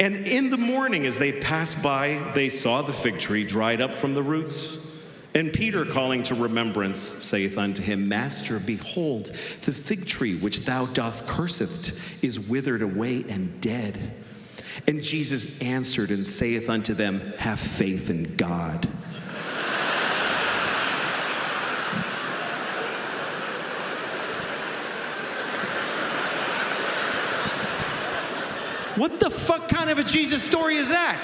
And in the morning, as they passed by, they saw the fig tree dried up from the roots. And Peter, calling to remembrance, saith unto him, Master, behold, the fig tree which thou doth curseth is withered away and dead. And Jesus answered and saith unto them, Have faith in God. What the fuck kind of a Jesus story is that?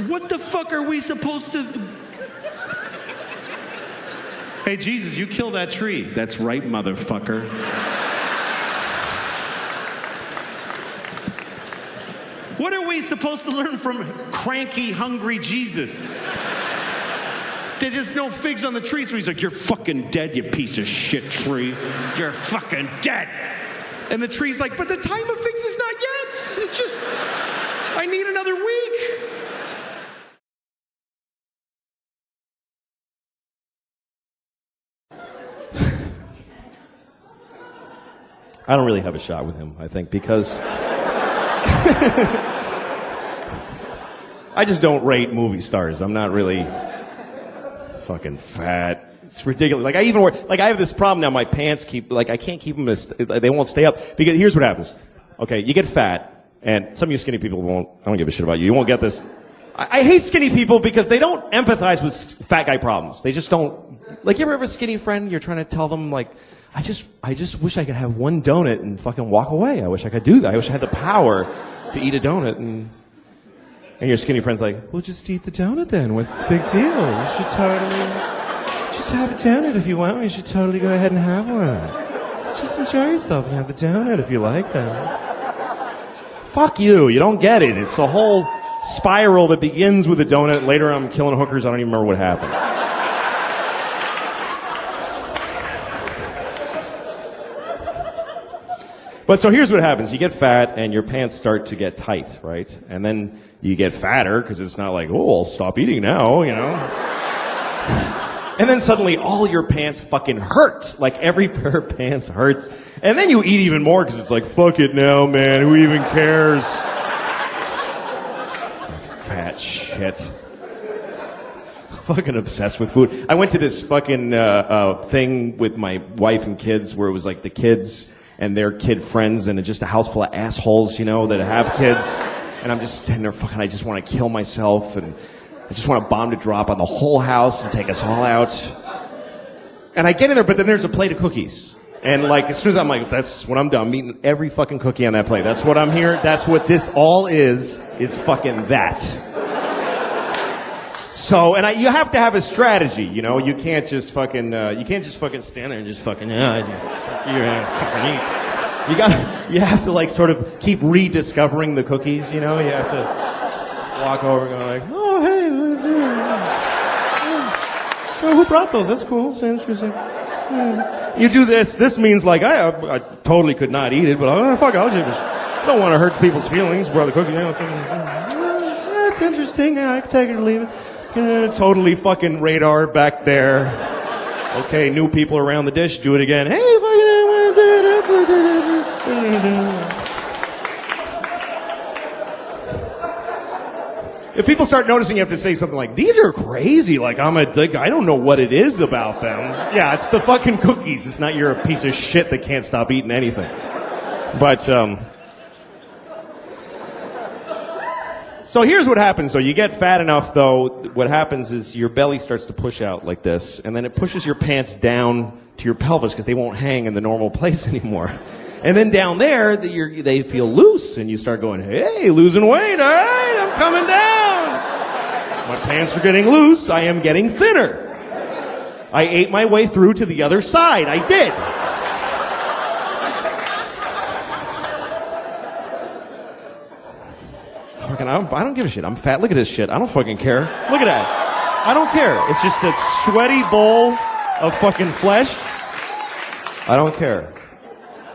What the fuck are we supposed to... Hey, Jesus, you kill that tree. That's right, motherfucker. What are we supposed to learn from cranky, hungry Jesus? There's no figs on the tree, so he's like, you're fucking dead, you piece of shit tree. You're fucking dead. And the tree's like, but the time of figs is not yet. It's just, I need another week. I don't really have a shot with him, I think, because I just don't rate movie stars. I'm not really fucking fat. It's ridiculous. Like, I even wear, like, I have this problem now. My pants keep, like, I can't keep them they won't stay up. Because here's what happens. Okay, you get fat, and some of you skinny people won't, I don't give a shit about you. You won't get this. I hate skinny people because they don't empathize with fat guy problems. They just don't, like, you ever have a skinny friend, you're trying to tell them, like, I just wish I could have one donut and fucking walk away. I wish I could do that. I wish I had the power to eat a donut. And your skinny friend's like, well, just eat the donut then. What's this big deal? You should totally just have a donut if you want. You should totally go ahead and have one. Just enjoy yourself and have the donut if you like that. Fuck you. You don't get it. It's a whole spiral that begins with a donut. Later I'm killing hookers. I don't even remember what happened. But so here's what happens. You get fat and your pants start to get tight, right? And then you get fatter because it's not like, oh, I'll stop eating now, you know? And then suddenly all your pants fucking hurt. Like every pair of pants hurts. And then you eat even more because it's like, fuck it now, man. Who even cares? Fat shit. Fucking obsessed with food. I went to this fucking thing with my wife and kids where it was like the kids and their kid friends and just a house full of assholes, you know, that have kids. And I'm just standing there fucking, I just want to kill myself and I just want a bomb to drop on the whole house and take us all out. And I get in there, but then there's a plate of cookies. And like, as soon as I'm like, that's when I'm done, I'm eating every fucking cookie on that plate. That's what I'm here. That's what this all is fucking that. So, and you have to have a strategy, you know. You can't just fucking stand there and just fucking, fucking eat. You have to like sort of keep rediscovering the cookies, you know. You have to walk over going like, oh, hey, so who brought those? That's cool. That's interesting. Yeah. You do this. This means like, I totally could not eat it, but fuck, I'll just, I don't want to hurt people's feelings. Brought the cookie. That's interesting. Yeah, I can take it or leave it. Totally fucking radar back there. Okay, new people around the dish, do it again. Hey, if people start noticing, you have to say something like, these are crazy, like I don't know what it is about them. Yeah, it's the fucking cookies. It's not you're a piece of shit that can't stop eating anything. But, so here's what happens, though. You get fat enough, though, what happens is your belly starts to push out like this, and then it pushes your pants down to your pelvis because they won't hang in the normal place anymore. And then down there, they feel loose, and you start going, hey, losing weight, all right, I'm coming down. My pants are getting loose, I am getting thinner. I ate my way through to the other side, I did. I don't give a shit. I'm fat. Look at this shit. I don't fucking care. Look at that. I don't care. It's just a sweaty bowl of fucking flesh. I don't care.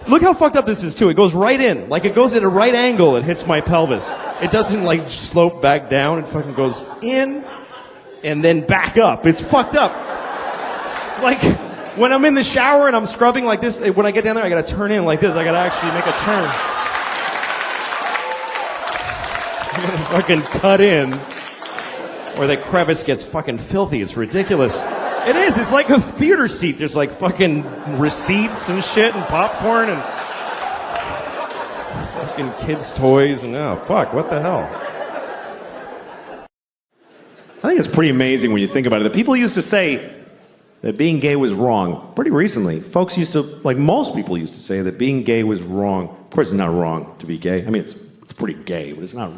Look how fucked up this is, too. It goes right in. Like, it goes at a right angle. It hits my pelvis. It doesn't, like, slope back down. It fucking goes in and then back up. It's fucked up. Like when I'm in the shower and I'm scrubbing like this, when I get down there, I gotta turn in like this. I gotta actually make a turn. I'm gonna fucking cut in, or the crevice gets fucking filthy. It's ridiculous. It is. It's like a theater seat. There's like fucking receipts and shit and popcorn and fucking kids' toys and oh fuck, what the hell? I think it's pretty amazing when you think about it. The people used to say that being gay was wrong. Pretty recently, folks used to, like most people used to say that being gay was wrong. Of course, it's not wrong to be gay. I mean, it's pretty gay, but it's not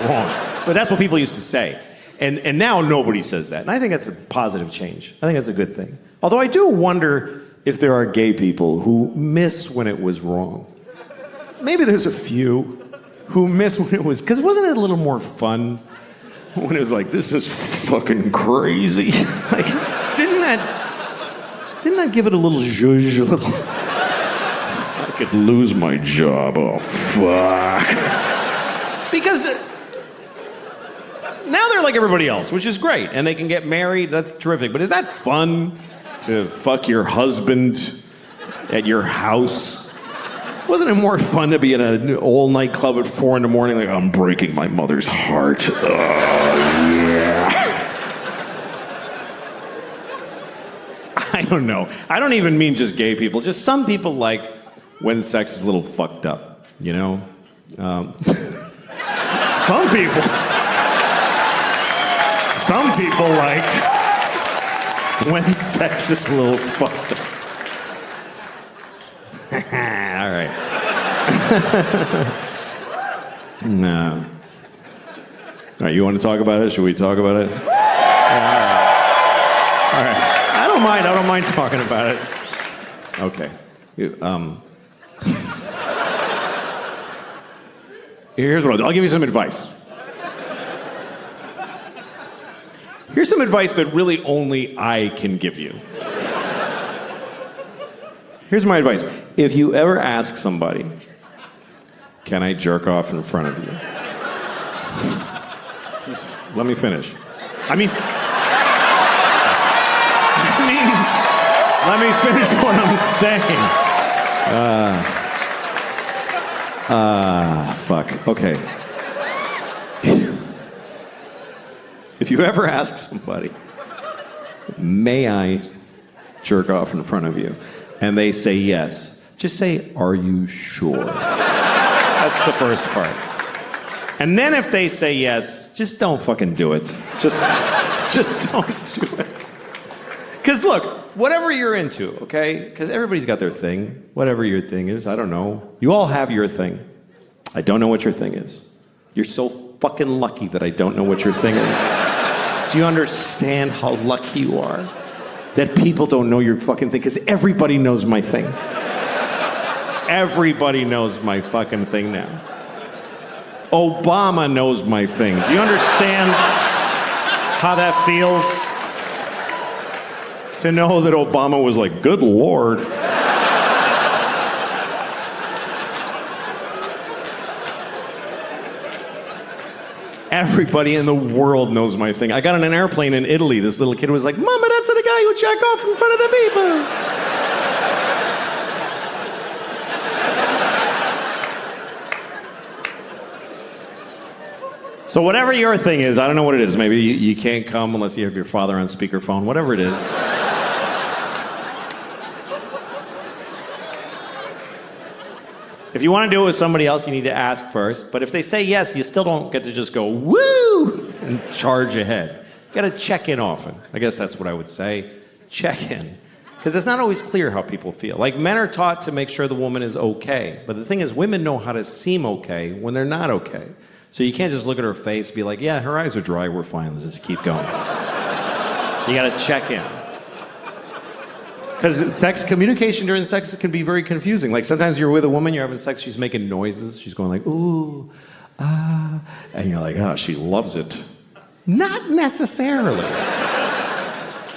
wrong. But that's what people used to say. And now nobody says that. And I think that's a positive change. I think that's a good thing. Although I do wonder if there are gay people who miss when it was wrong. Maybe there's a few who miss when it was, because wasn't it a little more fun when it was like, this is fucking crazy? Like, didn't that give it a little zhuzh, a little, I could lose my job, oh fuck. Because now they're like everybody else, which is great, and they can get married, that's terrific, but is that fun to fuck your husband at your house? Wasn't it more fun to be in an all-night club at 4 a.m, like, I'm breaking my mother's heart. Oh, yeah. I don't know. I don't even mean just gay people. Just some people like when sex is a little fucked up, you know? Some people like when sex is a little fucked up. All right. No. All right, you want to talk about it? Should we talk about it? Yeah, all right. I don't mind talking about it. Okay. Here's what I'll give you some advice. Here's some advice that really only I can give you. Here's my advice. If you ever ask somebody, can I jerk off in front of you? Just let me finish. Let me finish what I'm saying. Fuck. Okay. If you ever ask somebody, may I jerk off in front of you? And they say yes. Just say, are you sure? That's the first part. And then if they say yes, just don't fucking do it. Just don't do it. Because look, whatever you're into, okay? Because everybody's got their thing. Whatever your thing is, I don't know. You all have your thing. I don't know what your thing is. You're so fucking lucky that I don't know what your thing is. Do you understand how lucky you are? That people don't know your fucking thing, because everybody knows my thing. Everybody knows my fucking thing now. Obama knows my thing. Do you understand how that feels? To know that Obama was like, good Lord. Everybody in the world knows my thing. I got on an airplane in Italy. This little kid was like, Mama, that's the guy who jack off in front of the people. So whatever your thing is, I don't know what it is. Maybe you can't come unless you have your father on speakerphone. Whatever it is. If you want to do it with somebody else, you need to ask first. But if they say yes, you still don't get to just go, woo, and charge ahead. You got to check in often. I guess that's what I would say. Check in. Because it's not always clear how people feel. Like, men are taught to make sure the woman is okay. But the thing is, women know how to seem okay when they're not okay. So you can't just look at her face and be like, yeah, her eyes are dry, we're fine, let's just keep going. You got to check in. Because communication during sex can be very confusing. Like, sometimes you're with a woman, you're having sex, she's making noises, she's going like, ooh, ah, and you're like, oh, she loves it. Not necessarily.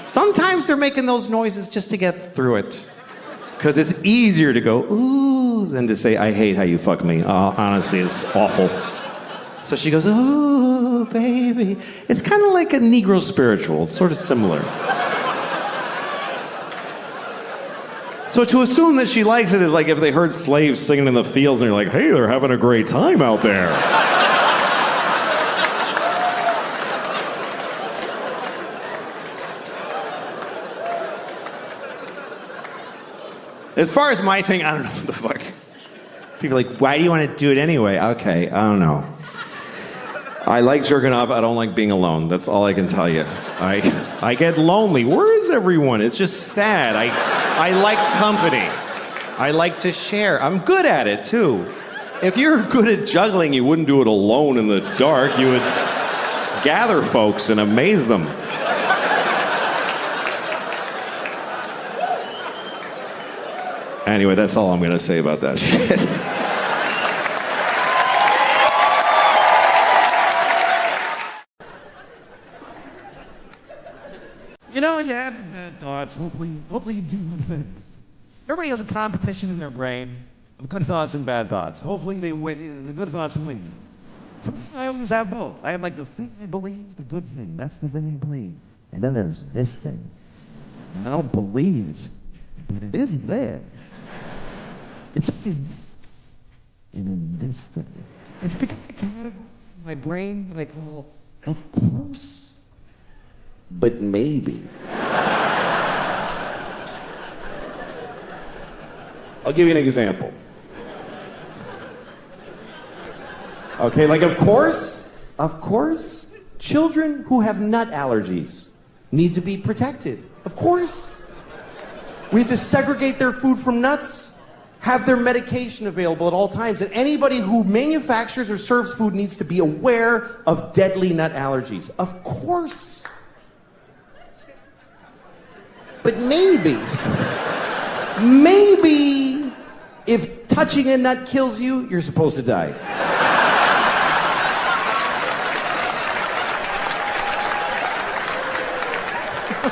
Sometimes they're making those noises just to get through it. Because it's easier to go, ooh, than to say, I hate how you fuck me. Honestly, it's awful. So she goes, ooh, baby. It's kind of like a Negro spiritual. It's sort of similar. So to assume that she likes it is like if they heard slaves singing in the fields and you're like, hey, they're having a great time out there. As far as my thing, I don't know what the fuck. People are like, why do you want to do it anyway? Okay, I don't know. I like jerking off. I don't like being alone. That's all I can tell you. I get lonely. Where is everyone? It's just sad. I like company. I like to share. I'm good at it, too. If you're good at juggling, you wouldn't do it alone in the dark. You would gather folks and amaze them. Anyway, that's all I'm going to say about that shit. You know, you have bad thoughts. Hopefully you do good things. Everybody has a competition in their brain of good thoughts and bad thoughts. Hopefully they win. The good thoughts win. I always have both. I have like the thing I believe, the good thing. That's the thing I believe. And then there's this thing. I don't believe it, but it is there. It's this. And then this thing. It's become a category in my brain that I call, of course. But maybe. I'll give you an example. Okay, like of course, children who have nut allergies need to be protected. Of course. We have to segregate their food from nuts, have their medication available at all times, and anybody who manufactures or serves food needs to be aware of deadly nut allergies. Of course. But maybe if touching a nut kills you, you're supposed to die.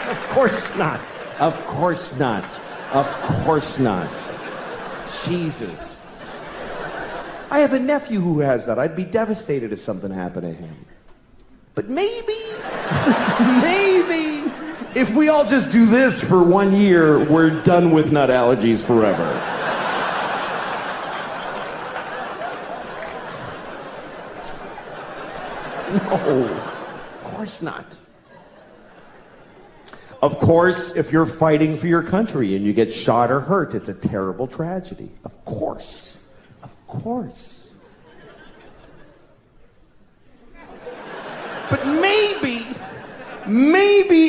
Of course not. Of course not. Of course not. Jesus. I have a nephew who has that. I'd be devastated if something happened to him. But maybe, if we all just do this for 1 year, we're done with nut allergies forever. No, of course not. Of course, if you're fighting for your country and you get shot or hurt, it's a terrible tragedy. Of course. Of course. But maybe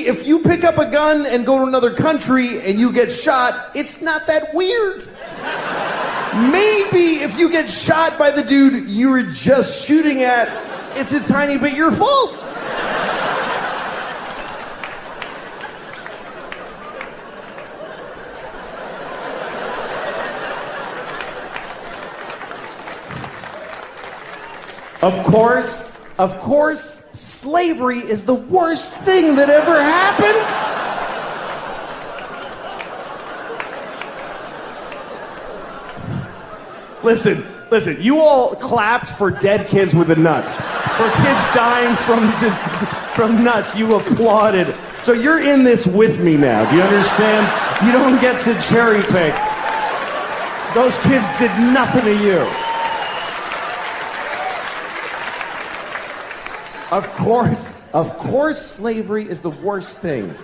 if you pick up a gun and go to another country and you get shot, it's not that weird. Maybe if you get shot by the dude you were just shooting at, it's a tiny bit your fault. Of course, slavery is the worst thing that ever happened. Listen, you all clapped for dead kids with the nuts. For kids dying from nuts, you applauded. So you're in this with me now, do you understand? You don't get to cherry pick. Those kids did nothing to you. Of course, slavery is the worst thing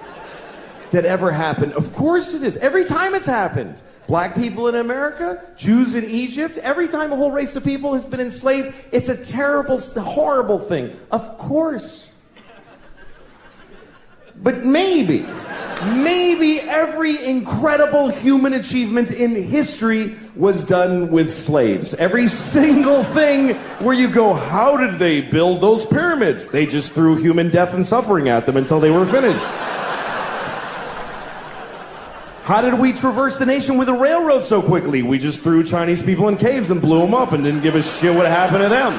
that ever happened. Of course it is. Every time it's happened. Black people in America, Jews in Egypt, every time a whole race of people has been enslaved, it's a terrible, horrible thing. Of course. But maybe every incredible human achievement in history was done with slaves. Every single thing where you go, how did they build those pyramids? They just threw human death and suffering at them until they were finished. How did we traverse the nation with a railroad so quickly? We just threw Chinese people in caves and blew them up and didn't give a shit what happened to them.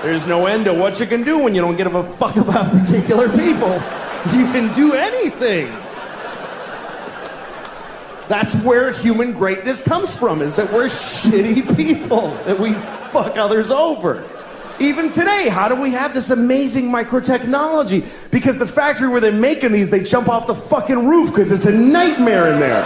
There's no end to what you can do when you don't give a fuck about particular people. You can do anything. That's where human greatness comes from, is that we're shitty people, that we fuck others over. Even today, how do we have this amazing microtechnology? Because the factory where they're making these, they jump off the fucking roof because it's a nightmare in there.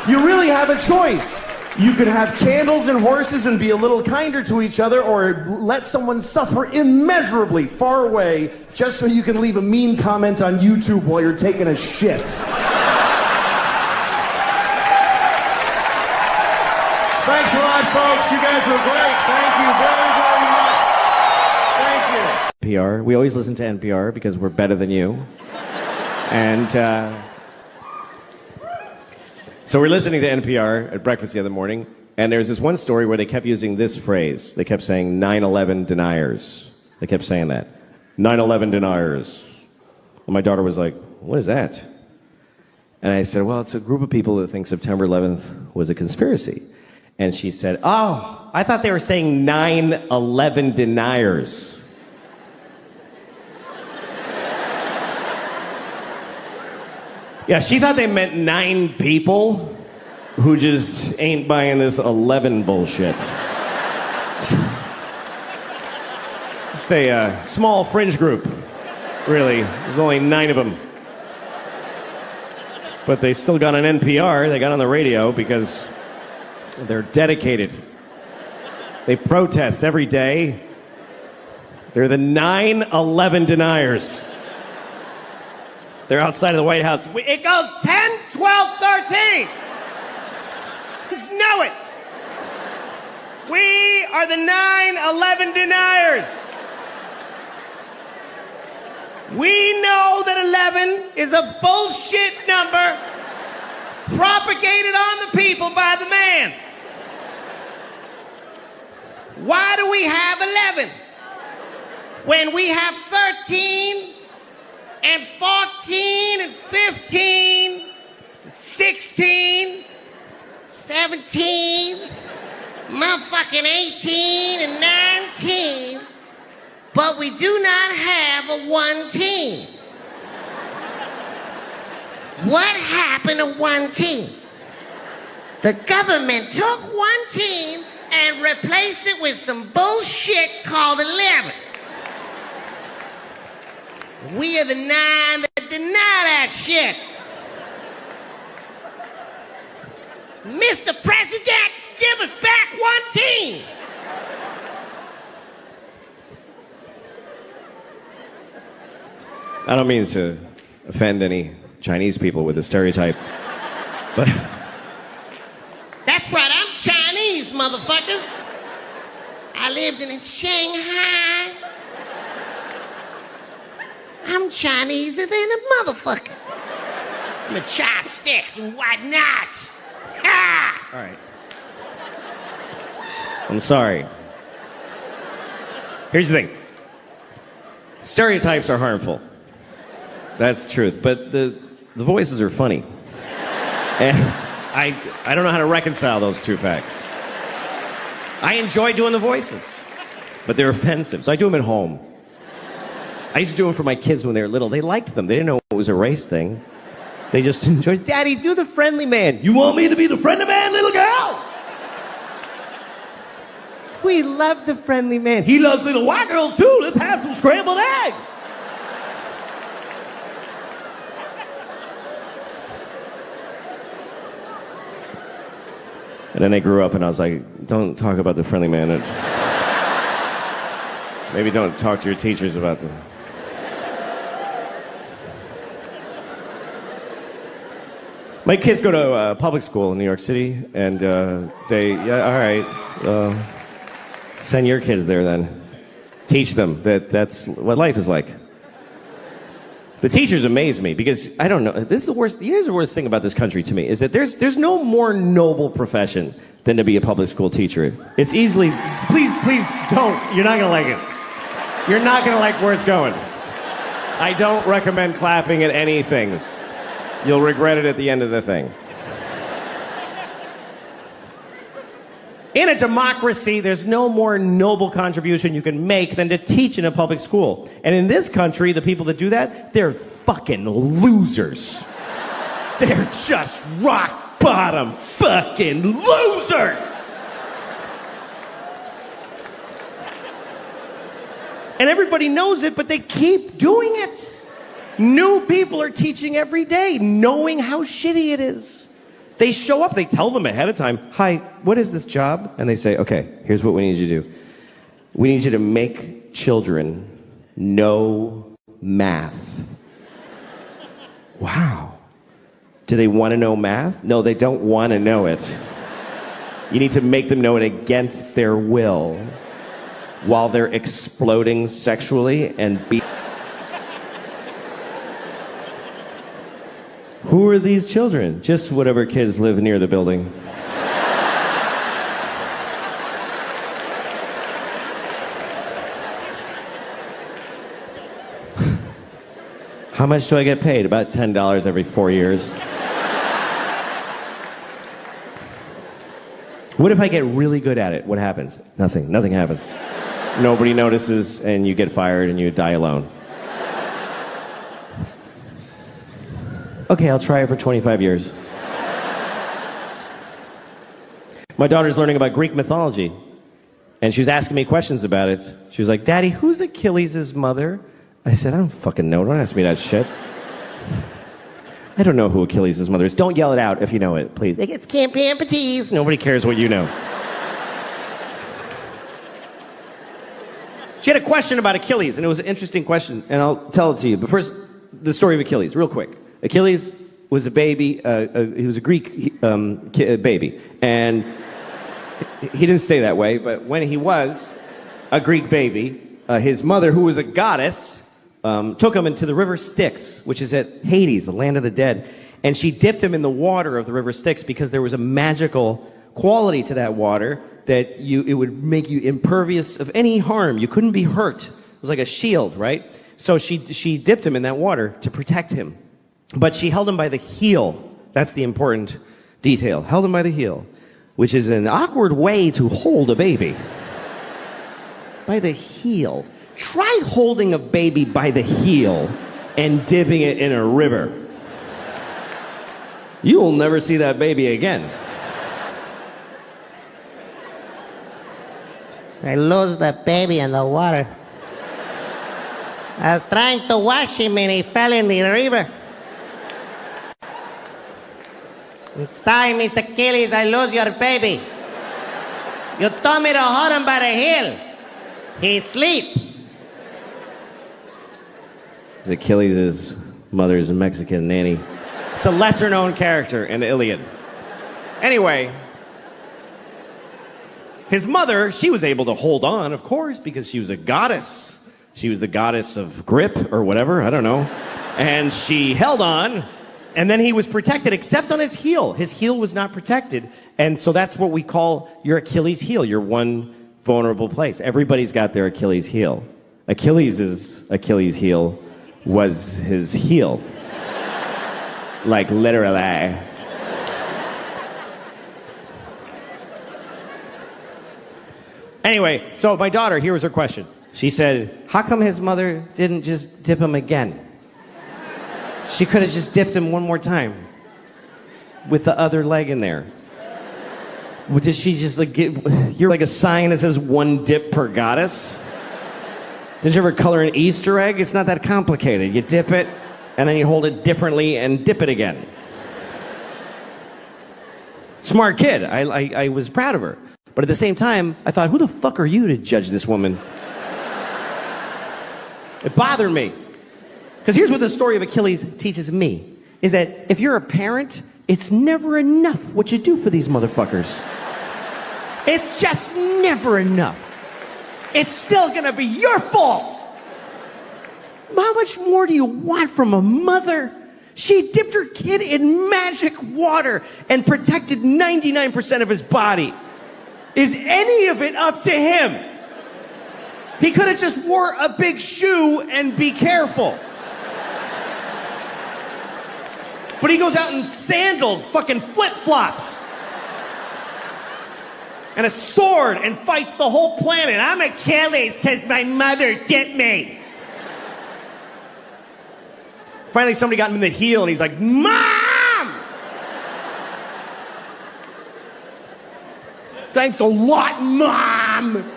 You really have a choice. You could have candles and horses and be a little kinder to each other, or let someone suffer immeasurably far away just so you can leave a mean comment on YouTube while you're taking a shit. Thanks a lot, folks. You guys were great. Thank you very, very much. Thank you. NPR. We always listen to NPR because we're better than you. And so we're listening to NPR at breakfast the other morning, and there's this one story where they kept using this phrase. They kept saying 9/11 deniers. They kept saying that. 9/11 deniers. And my daughter was like, what is that? And I said, well, it's a group of people that think September 11th was a conspiracy. And she said, oh, I thought they were saying 9/11 deniers. Yeah, she thought they meant 9 people who just ain't buying this 11 bullshit. Just a small fringe group, really. There's only 9 of them. But they still got an NPR. They got on the radio because they're dedicated. They protest every day. They're the 9/11 deniers. They're outside of the White House. It goes 10, 12, 13. Just know it. We are the 9/11 deniers. We know that 11 is a bullshit number propagated on the people by the man. Why do we have 11 when we have 13 and 14 and 15 and 16, 17, motherfucking 18 and 19, but we do not have a 1 team? What happened to 1 team? The government took 1 team and replaced it with some bullshit called 11. We are the 9 that deny that shit. Mr. President, give us back 1 team. I don't mean to offend any Chinese people with the stereotype, but... That's right, I'm Chinese, motherfuckers. I lived in Shanghai. I'm Chineser than a motherfucker. I'm a chopsticks and whatnot. Ha! All right. I'm sorry. Here's the thing. Stereotypes are harmful. That's the truth. But the voices are funny. And I don't know how to reconcile those two facts. I enjoy doing the voices, but they're offensive. So I do them at home. I used to do them for my kids when they were little. They liked them. They didn't know it was a race thing. They just enjoyed, Daddy, do the friendly man. You want me to be the friendly man, little girl? We love the friendly man. He loves little white girls, too. Let's have some scrambled eggs. And then I grew up and I was like, don't talk about the friendly man. Maybe don't talk to your teachers about them. My kids go to public school in New York City, and all right, send your kids there then. Teach them that's what life is like. The teachers amaze me because I don't know. This is the worst. Here's the worst thing about this country to me is that there's no more noble profession than to be a public school teacher. It's easily. Please don't. You're not gonna like it. You're not gonna like where it's going. I don't recommend clapping at any things. You'll regret it at the end of the thing. In a democracy, there's no more noble contribution you can make than to teach in a public school. And in this country, the people that do that, they're fucking losers. They're just rock bottom fucking losers. And everybody knows it, but they keep doing it. New people are teaching every day, knowing how shitty it is. They show up, they tell them ahead of time, hi, what is this job? And they say, okay, here's what we need you to do. We need you to make children know math. Wow. Do they want to know math? No, they don't want to know it. You need to make them know it against their will while they're exploding sexually and Who are these children? Just whatever kids live near the building. How much do I get paid? About $10 every 4 years. What if I get really good at it? What happens? Nothing. Nothing happens. Nobody notices, and you get fired, and you die alone. Okay, I'll try it for 25 years. My daughter's learning about Greek mythology, and she was asking me questions about it. She was like, Daddy, who's Achilles' mother? I said, I don't fucking know. Don't ask me that shit. I don't know who Achilles' mother is. Don't yell it out if you know it, please. It can't be amputees. Nobody cares what you know. She had a question about Achilles, and it was an interesting question, and I'll tell it to you. But first, the story of Achilles, real quick. Achilles was a baby, he was a Greek baby, and he didn't stay that way, but when he was a Greek baby, his mother, who was a goddess, took him into the river Styx, which is at Hades, the land of the dead, and she dipped him in the water of the river Styx because there was a magical quality to that water that it would make you impervious of any harm. You couldn't be hurt. It was like a shield, right? So she dipped him in that water to protect him. But she held him by the heel. That's the important detail. Held him by the heel, which is an awkward way to hold a baby. By the heel. Try holding a baby by the heel and dipping it in a river. You'll never see that baby again. I lost the baby in the water. I was trying to wash him and he fell in the river. I'm sorry, Miss Achilles, I lost your baby. You told me to hold him by the heel. He's asleep. Achilles' mother's a Mexican nanny. It's a lesser-known character in the Iliad. Anyway, his mother, she was able to hold on, of course, because she was a goddess. She was the goddess of grip or whatever, I don't know. And she held on, and then he was protected, except on his heel. His heel was not protected, and so that's what we call your Achilles heel, your one vulnerable place. Everybody's got their Achilles heel. Achilles' Achilles heel was his heel. Like literally. Anyway, so my daughter, here was her question. She said, how come his mother didn't just dip him again? She could have just dipped him one more time with the other leg in there. Did she just like you're like a sign that says one dip per goddess? Did you ever color an Easter egg? It's not that complicated. You dip it, and then you hold it differently and dip it again. Smart kid. I was proud of her. But at the same time, I thought, who the fuck are you to judge this woman? It bothered me. Because here's what the story of Achilles teaches me, is that if you're a parent, it's never enough what you do for these motherfuckers. It's just never enough. It's still gonna be your fault. How much more do you want from a mother? She dipped her kid in magic water and protected 99% of his body. Is any of it up to him? He could have just wore a big shoe and be careful. But he goes out in sandals, fucking flip-flops, and a sword and fights the whole planet. I'm Achilles because my mother dipped me. Finally, somebody got him in the heel, and he's like, Mom! Thanks a lot, Mom!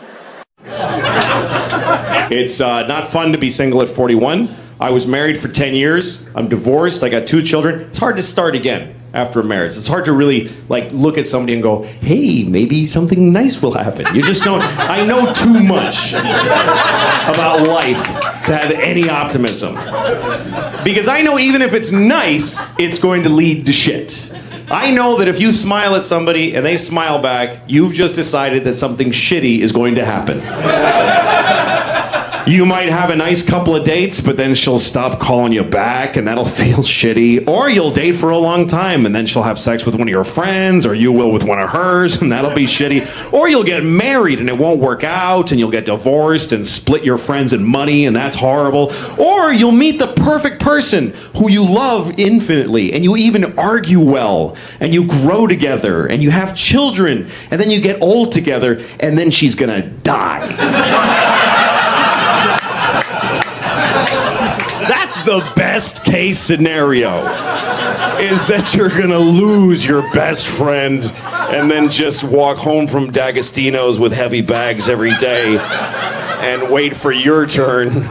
It's not fun to be single at 41. I was married for 10 years. I'm divorced. I got 2 children. It's hard to start again. after a marriage. It's hard to really like look at somebody and go, hey, maybe something nice will happen. You just don't. I know too much about life to have any optimism. Because I know even if it's nice, it's going to lead to shit. I know that if you smile at somebody and they smile back, you've just decided that something shitty is going to happen. You might have a nice couple of dates, but then she'll stop calling you back, and that'll feel shitty. Or you'll date for a long time, and then she'll have sex with one of your friends, or you will with one of hers, and that'll be shitty. Or you'll get married, and it won't work out, and you'll get divorced and split your friends and money, and that's horrible. Or you'll meet the perfect person who you love infinitely, and you even argue well, and you grow together, and you have children, and then you get old together, and then she's gonna die. That's the best case scenario, is that you're gonna lose your best friend and then just walk home from D'Agostino's with heavy bags every day and wait for your turn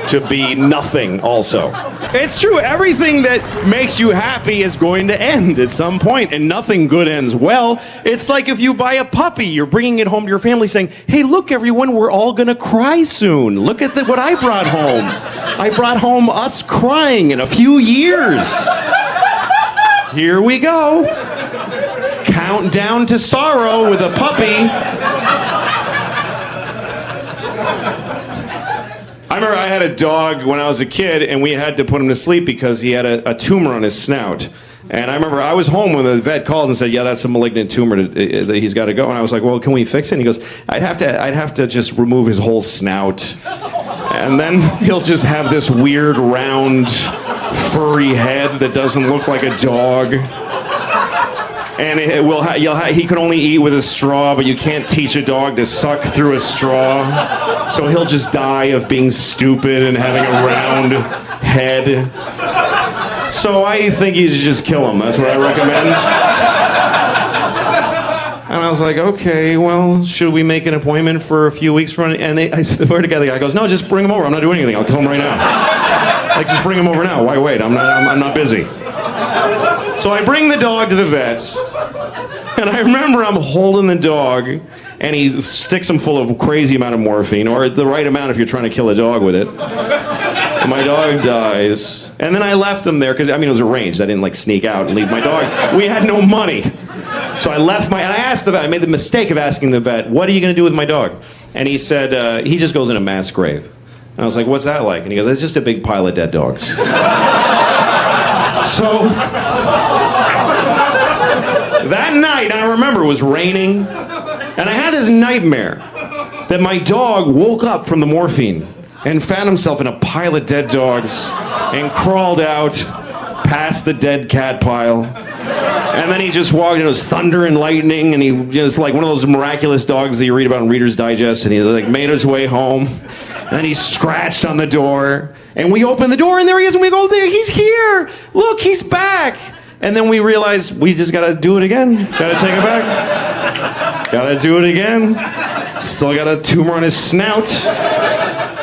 to be nothing also. It's true, everything that makes you happy is going to end at some point, and nothing good ends well. It's like if you buy a puppy, you're bringing it home to your family saying, hey, look everyone, we're all gonna cry soon. Look at what I brought home. I brought home us crying in a few years. Here we go. Countdown to sorrow with a puppy. I remember I had a dog when I was a kid, and we had to put him to sleep because he had a tumor on his snout. And I remember I was home when the vet called and said, yeah, that's a malignant tumor that he's got to go. And I was like, well, can we fix it? And he goes, I'd have to just remove his whole snout. And then he'll just have this weird, round, furry head that doesn't look like a dog. And he could only eat with a straw, but you can't teach a dog to suck through a straw. So he'll just die of being stupid and having a round head. So I think you should just kill him. That's what I recommend. And I was like, okay, well, should we make an appointment for a few weeks from now? And I swear to God, the guy goes, no, just bring him over. I'm not doing anything. I'll kill him right now. Like, just bring him over now. Why wait? I'm not busy. So I bring the dog to the vet, and I remember I'm holding the dog, and he sticks him full of a crazy amount of morphine, or the right amount if you're trying to kill a dog with it. And my dog dies. And then I left him there, because, it was arranged. I didn't, sneak out and leave my dog. We had no money. So I left and I asked the vet, I made the mistake of asking the vet, what are you going to do with my dog? And he said, he just goes in a mass grave. And I was like, what's that like? And he goes, it's just a big pile of dead dogs. So that night, I remember it was raining, and I had this nightmare that my dog woke up from the morphine and found himself in a pile of dead dogs and crawled out past the dead cat pile. And then he just walked, and it was thunder and lightning, and he was like one of those miraculous dogs that you read about in Reader's Digest, and he's made his way home. And then he scratched on the door, and we opened the door, and there he is, and we go, there, he's here! Look, he's back! And then we realized we just gotta do it again. Gotta take it back. Gotta do it again. Still got a tumor on his snout.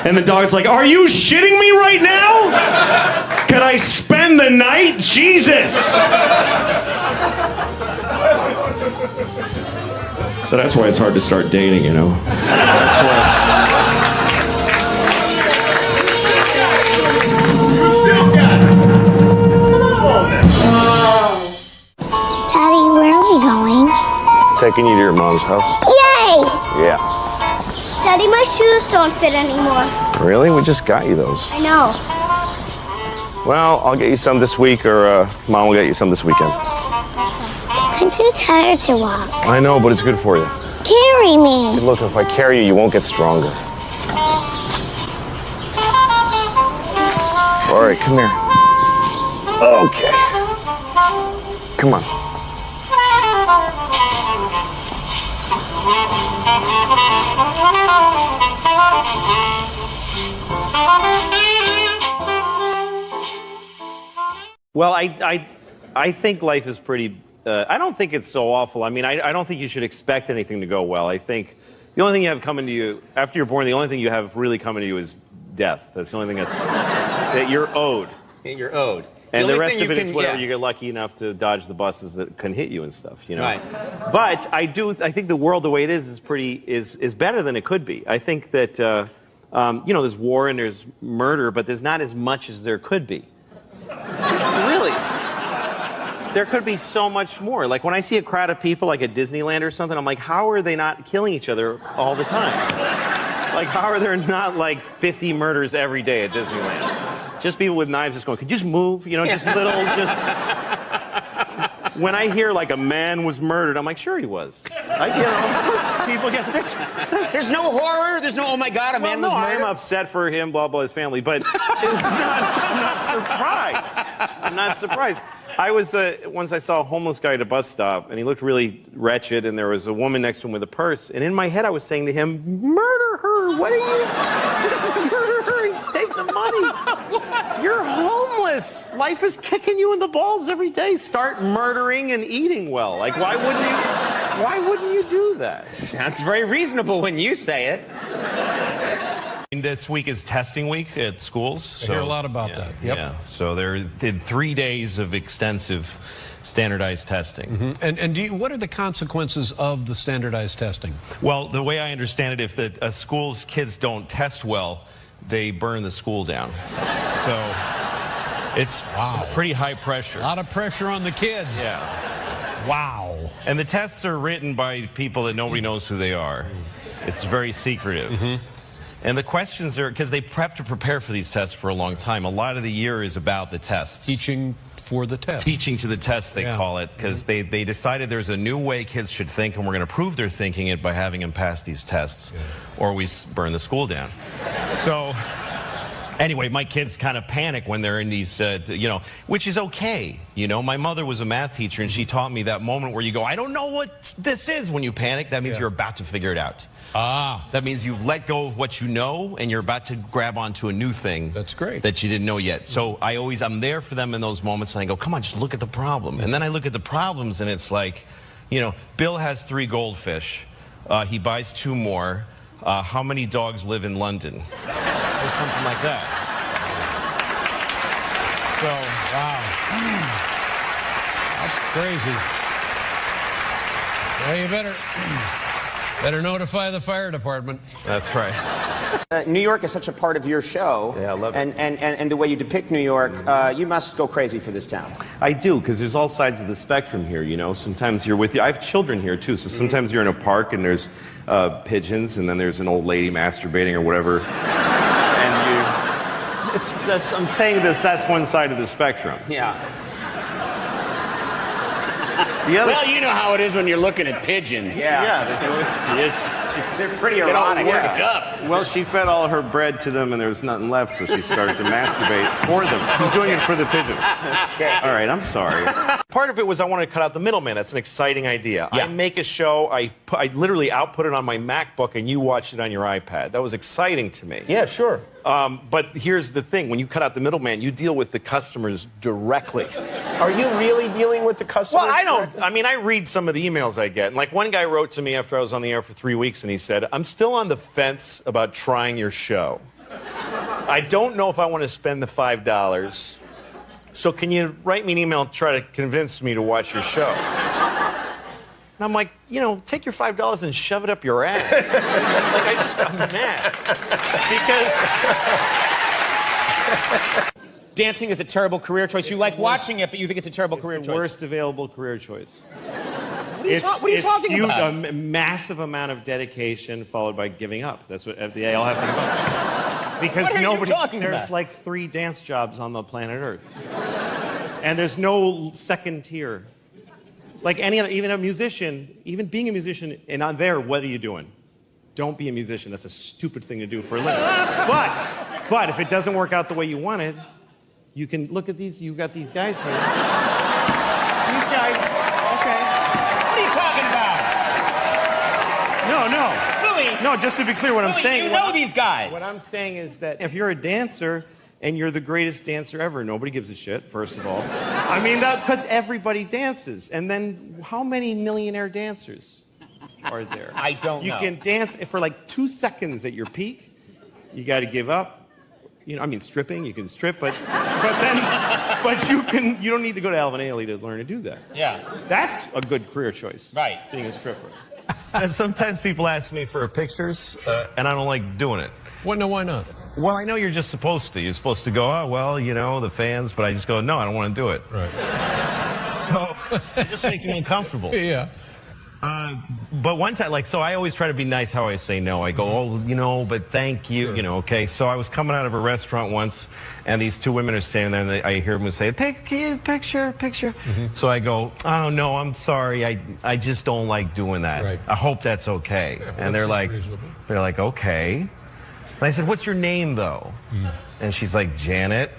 And the dog's like, are you shitting me right now? Can I spend the night? Jesus! So that's why it's hard to start dating, That's why Daddy, where are we going? Taking you to your mom's house. Yay! Yeah. Daddy, my shoes don't fit anymore. Really? We just got you those. I know. Well, I'll get you some this week, or Mom will get you some this weekend. I'm too tired to walk. I know, but it's good for you. Carry me. Look, if I carry you, you won't get stronger. All right, come here. Okay. Come on. Well, I think life is pretty. I don't think it's so awful. I don't think you should expect anything to go well. I think the only thing you have coming to you after you're born, the only thing you have really coming to you is death. That's the only thing that you're owed. You're owed. And the only rest thing of it you is can- whatever yeah. you get lucky enough to dodge the buses that can hit you and stuff, you know. Right. But I think the world the way it is better than it could be. I think that you know, there's war and there's murder, but there's not as much as there could be. Really. There could be so much more. Like when I see a crowd of people like at Disneyland or something, I'm like, how are they not killing each other all the time? Like, how are there not like 50 murders every day at Disneyland? Just people with knives just going, could you just move? You know, just little, just. When I hear like a man was murdered, I'm like, sure he was. People get. There's no horror. There's no, oh my God, a man was murdered. I'm upset for him, blah, blah, his family, but I'm not surprised. I'm not surprised. I was, once I saw a homeless guy at a bus stop, and he looked really wretched, and there was a woman next to him with a purse, and in my head I was saying to him, murder her, what are you, just murder her and take the money. You're homeless. Life is kicking you in the balls every day. Start murdering and eating well. Like, why wouldn't you do that? Sounds very reasonable when you say it. This week is testing week at schools. I hear a lot about that. Yep. Yeah, so there did 3 days of extensive standardized testing. And what are the consequences of the standardized testing? Well, the way I understand it, if a school's kids don't test well, they burn the school down. So it's pretty high pressure. A lot of pressure on the kids. Yeah. Wow. And the tests are written by people that nobody knows who they are. It's very secretive. And the questions are, because they have to prepare for these tests for a long time. A lot of the year is about the tests. Teaching for the test. Teaching to the test, they call it, because they decided there's a new way kids should think, and we're going to prove they're thinking it by having them pass these tests, or we burn the school down. So, anyway, my kids kind of panic when they're in these, you know, which is okay. You know, my mother was a math teacher, and she taught me that moment where you go, I don't know what this is when you panic. That means you're about to figure it out. That means you've let go of what you know and you're about to grab onto a new thing. That's great. That you didn't know yet. So I'm there for them in those moments, and I go, come on, just look at the problem. And then I look at the problems, and it's like, you know, Bill has 3 goldfish. He buys 2 more. How many dogs live in London? Or something like that. So, That's crazy. Well, you better notify the fire department. That's right. New York is such a part of your show. Yeah, I love it. And the way you depict New York, you must go crazy for this town. I do, because there's all sides of the spectrum here, you know. Sometimes you're I have children here, too, so sometimes you're in a park and there's pigeons, and then there's an old lady masturbating or whatever. I'm saying that's one side of the spectrum. Yeah. Well, you know how it is when you're looking at pigeons. They're pretty erotic. Worked up. Well, she fed all her bread to them, and there was nothing left, so she started to masturbate for them. She's doing it for the pigeons. All right, I'm sorry. Part of it was I wanted to cut out the middleman. That's an exciting idea. Yeah. I make a show, I literally output it on my MacBook, and you watch it on your iPad. That was exciting to me. Yeah, sure. But here's the thing. When you cut out the middleman, you deal with the customers directly. Are you really dealing with the customers? Well, I don't. I mean, I read some of the emails I get. And like one guy wrote to me after I was on the air for 3 weeks, and he said, I'm still on the fence about trying your show. I don't know if I want to spend the $5. So can you write me an email and try to convince me to watch your show? And I'm like, you know, take your $5 and shove it up your ass. Like, I just got mad. Because... Dancing is a terrible career choice. You like watching it, but you think it's a terrible career the choice. worst available career choice. What are you talking about? A massive amount of dedication followed by giving up. That's what they all have to give up. Because What are you talking there's about? like 3 dance jobs on the planet Earth. And there's no second tier. Like any other, even a musician, even being a musician, and on there, what are you doing? Don't be a musician. That's a stupid thing to do for a living. But if it doesn't work out the way you wanted, you can look at these. You've got these guys here. These guys. Okay. What are you talking about? No. Louis. No, just to be clear, what I'm Louis, saying. you know these guys. What I'm saying is that if you're a dancer and you're the greatest dancer ever, nobody gives a shit, first of all. I mean, because everybody dances. And then how many millionaire dancers are there? I don't know. You can dance for like 2 seconds at your peak. You got to give up. You know, I mean, stripping, you can strip, but you don't need to go to Alvin Ailey to learn to do that. Yeah. That's a good career choice. Right. Being a stripper. And sometimes people ask me for pictures, and I don't like doing it. What? No, why not? Well, I know you're just supposed to. You're supposed to go, oh, well, you know, the fans, but I just go, no, I don't want to do it. Right. So it just makes me uncomfortable. Yeah. But one time, like, so I always try to be nice how I say no. I go, oh, you know, but thank you, Sure. you know, okay. So I was coming out of a restaurant once, and these two women are standing there, and I hear them say, picture. So I go, oh, no, I'm sorry. I just don't like doing that. Right. I hope that's okay. Yeah, well, and they're that like, seems reasonable. okay. And I said, what's your name, though? And she's like, Janet.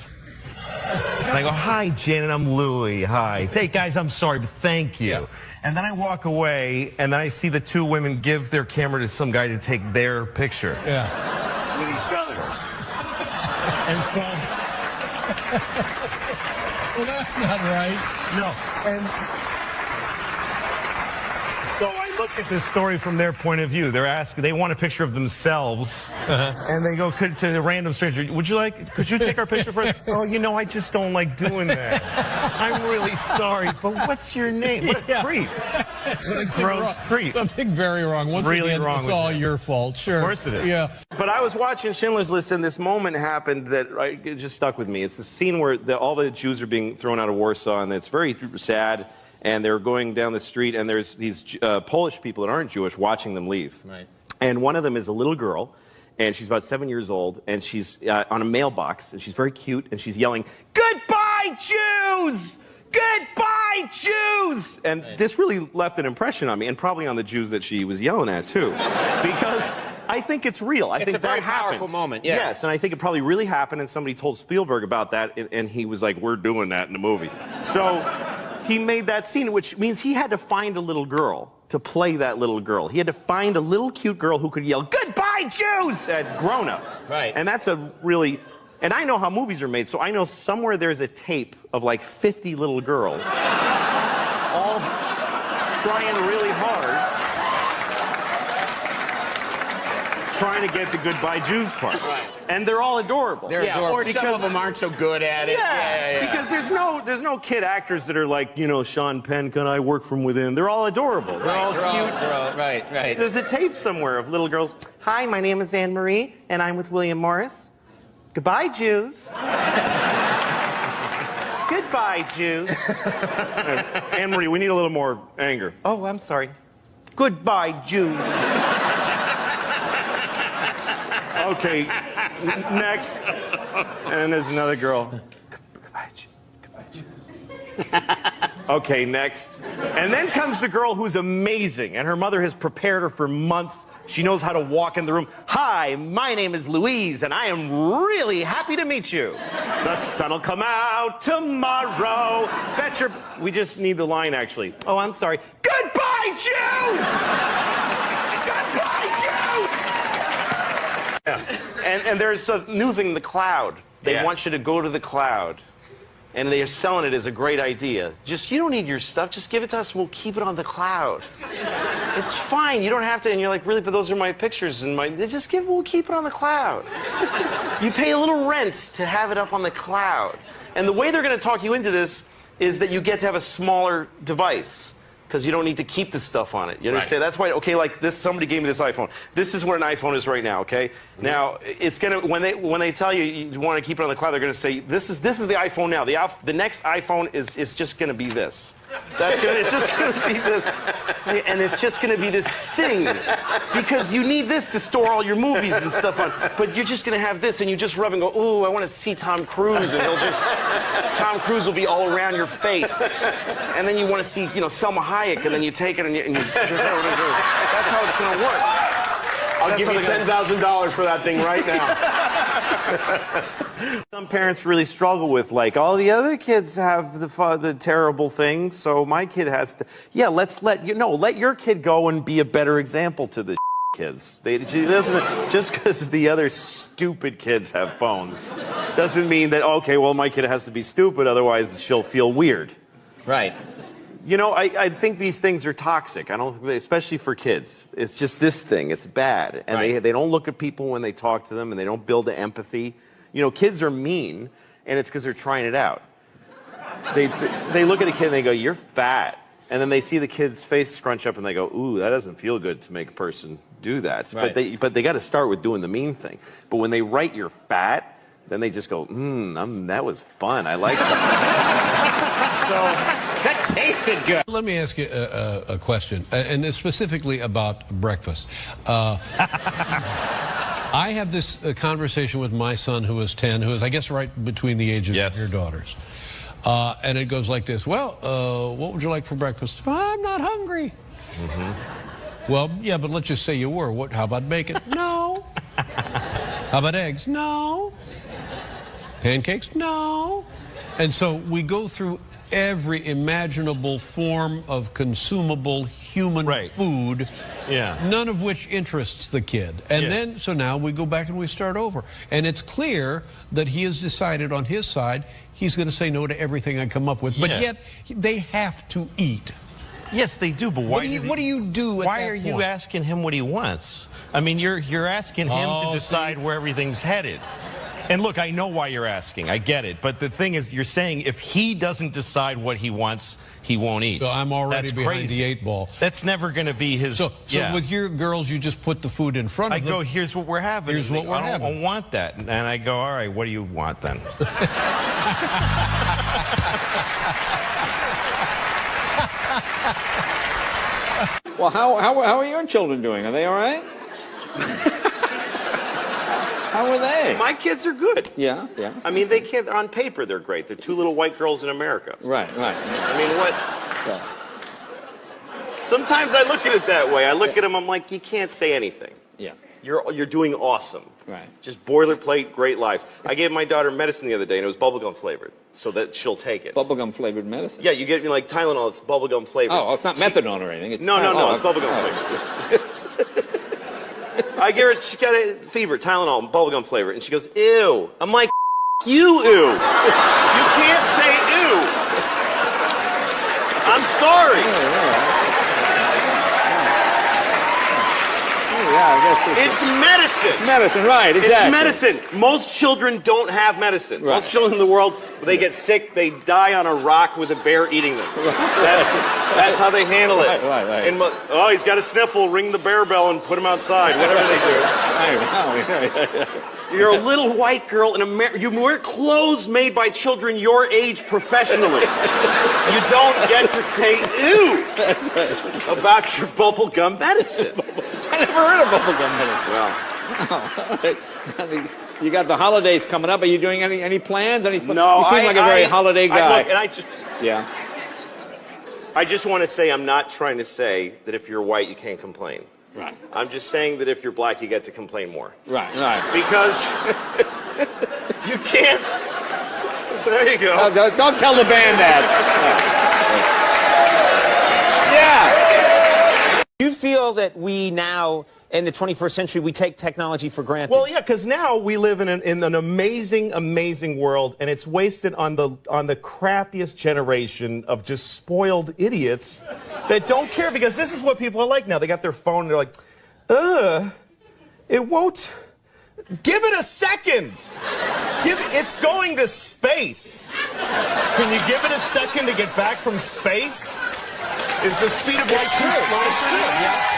And I go, hi, Janet, I'm Louie. Hi. Hey, guys, I'm sorry, but thank you. Yeah. And then I walk away, and then I see the two women give their camera to some guy to take their picture Yeah. with each other. And so, Well, that's not right. no. And so I look at this story from their point of view. They want a picture of themselves, and they go to a random stranger, could you take our picture for us? Oh, you know, I just don't like doing that. I'm really sorry, but what's your name? What a Yeah. creep. What a gross creep. Something very wrong. Once Really again, wrong it's with all that. your fault. Sure. Of course it is. Yeah. But I was watching Schindler's List, and this moment happened that it just stuck with me. It's a scene where all the Jews are being thrown out of Warsaw, and it's very sad. And they're going down the street, and there's these Polish people that aren't Jewish watching them leave. Right. And one of them is a little girl, and she's about 7 years old, and she's on a mailbox, and she's very cute, and she's yelling, "Goodbye, Jews! Goodbye, Jews!" And this really left an impression on me, and probably on the Jews that she was yelling at, too. Because I think it's real. I It's think a very that happened. powerful moment, yeah. Yes, and I think it probably really happened, and somebody told Spielberg about that, and he was like, we're doing that in the movie. So he made that scene, which means he had to find a little girl to play that little girl. He had to find a little cute girl who could yell, "Goodbye, Jews!" at grown-ups. Right. And that's a really... And I know how movies are made, so I know somewhere there's a tape of like 50 little girls all trying really hard, trying to get the "Goodbye, Jews" part. Right. And they're all adorable. They're adorable. Or some of them aren't so good at it. Yeah. Because there's no kid actors that are like, you know, Sean Penn, can I work from within? They're all adorable. They're all cute. Right. There's a tape somewhere of little girls. Hi, my name is Anne Marie, and I'm with William Morris. Goodbye, Jews. Goodbye, Jews. Anne Marie, we need a little more anger. Oh, I'm sorry. Goodbye, Jews. Okay, next. And there's another girl. Goodbye, Jews. Okay, next. And then comes the girl who's amazing, and her mother has prepared her for months. She knows how to walk in the room. Hi, my name is Louise, and I am really happy to meet you. The sun'll come out tomorrow. Bet your... We just need the line, actually. Oh, I'm sorry. Goodbye, Jews! Goodbye, Jews! Yeah. And there's a new thing, the cloud. They want you to go to the cloud. And they're selling it as a great idea. You don't need your stuff. Just give it to us and we'll keep it on the cloud. It's fine. You don't have to. And you're like, really? But those are my pictures and we'll keep it on the cloud. You pay a little rent to have it up on the cloud. And the way they're going to talk you into this is that you get to have a smaller device. Because you don't need to keep the stuff on it. You understand? That's why, okay, like this, somebody gave me this iPhone. This is what an iPhone is right now, okay? Now, it's gonna, when they tell you you want to keep it on the cloud, they're gonna say, this is the iPhone now. The next iPhone is just gonna be this. It's just gonna be this, and it's just gonna be this thing. Because you need this to store all your movies and stuff on. But you're just gonna have this, and you just rub and go, ooh, I want to see Tom Cruise, and Tom Cruise will be all around your face. And then you want to see, you know, Selma Hayek, and then you take it and you that's how it's gonna work. I'll give you $10,000 for that thing right now. Some parents really struggle with, like, all the other kids have the terrible thing, so my kid has to. Yeah, let your kid go and be a better example to the kids. Just because the other stupid kids have phones doesn't mean that, okay, well, my kid has to be stupid, otherwise she'll feel weird. Right. You know, I think these things are toxic. I don't, especially for kids. It's just this thing. It's bad, and they don't look at people when they talk to them, and they don't build the empathy. You know, kids are mean, and it's because they're trying it out. They look at a kid and they go, "You're fat," and then they see the kid's face scrunch up and they go, "Ooh, that doesn't feel good to make a person do that." Right. But they got to start with doing the mean thing. But when they write "you're fat," then they just go, that was fun. I like that." So that tasted good. Let me ask you a question, and it's specifically about breakfast. I have this conversation with my son, who is 10, who is, I guess, right between the ages of your daughters. And it goes like this. Well, what would you like for breakfast? I'm not hungry. Well, yeah, but let's just say you were. How about bacon? No. How about eggs? No. Pancakes? No. And so we go through every imaginable form of consumable human food, none of which interests the kid. And then, so now we go back and we start over. And it's clear that he has decided on his side he's going to say no to everything I come up with. But yet, they have to eat. Yes, they do, but why? What do you do at Why that are you point? asking him what he wants? I mean, you're asking him to decide where everything's headed. And look, I know why you're asking. I get it. But the thing is, you're saying if he doesn't decide what he wants, he won't eat. So I'm already That's behind crazy. the 8 ball. That's never going to be his. So with your girls, you just put the food in front I of them. go, here's what we're having. Here's And what they, we're I don't having. want that. And I go, all right, what do you want then? Well, how are your children doing? Are they all right? How are they? My kids are good. Yeah. I mean, they can't. On paper, they're great. They're 2 little white girls in America. Right. I mean, what? Yeah. Sometimes I look at it that way. I look at them, I'm like, you can't say anything. Yeah. You're doing awesome. Right. Just boilerplate, great lives. I gave my daughter medicine the other day, and it was bubblegum flavored, so that she'll take it. Bubblegum flavored medicine. Yeah, you get me like Tylenol, it's bubblegum flavored. Oh, it's not methadone or anything. It's No, it's bubblegum okay. flavored. I give her, she's got a fever, Tylenol, bubblegum flavor, and she goes, ew. I'm like, you, ew. You can't say ew. I'm sorry. Yeah, I guess It's medicine. medicine, right? Exactly. It's medicine. Most children don't have medicine. Right. Most children in the world, when they get sick, they die on a rock with a bear eating them. That's how they handle it. Right. And, oh, he's got a sniffle. Ring the bear bell and put him outside. Whatever they do. You're a little white girl in America. You wear clothes made by children your age professionally. You don't get to say ew about your bubblegum medicine. I never heard of bubblegum medicine. Well, You got the holidays coming up. Are you doing any plans? no. You seem like a very holiday guy. Yeah. I just want to say I'm not trying to say that if you're white you can't complain. Right. I'm just saying that if you're black you get to complain more. Right. Because you can't. There you go. Don't tell the band that. Yeah. Do you feel that we now, in the 21st century, we take technology for granted? Well, yeah, because now we live in an amazing world, and it's wasted on the crappiest generation of just spoiled idiots that don't care. Because this is what people are like now. They got their phone, and they're like, it won't. Give it a second. It's going to space. Can you give it a second to get back from space? Is the speed of light too slow? Yeah.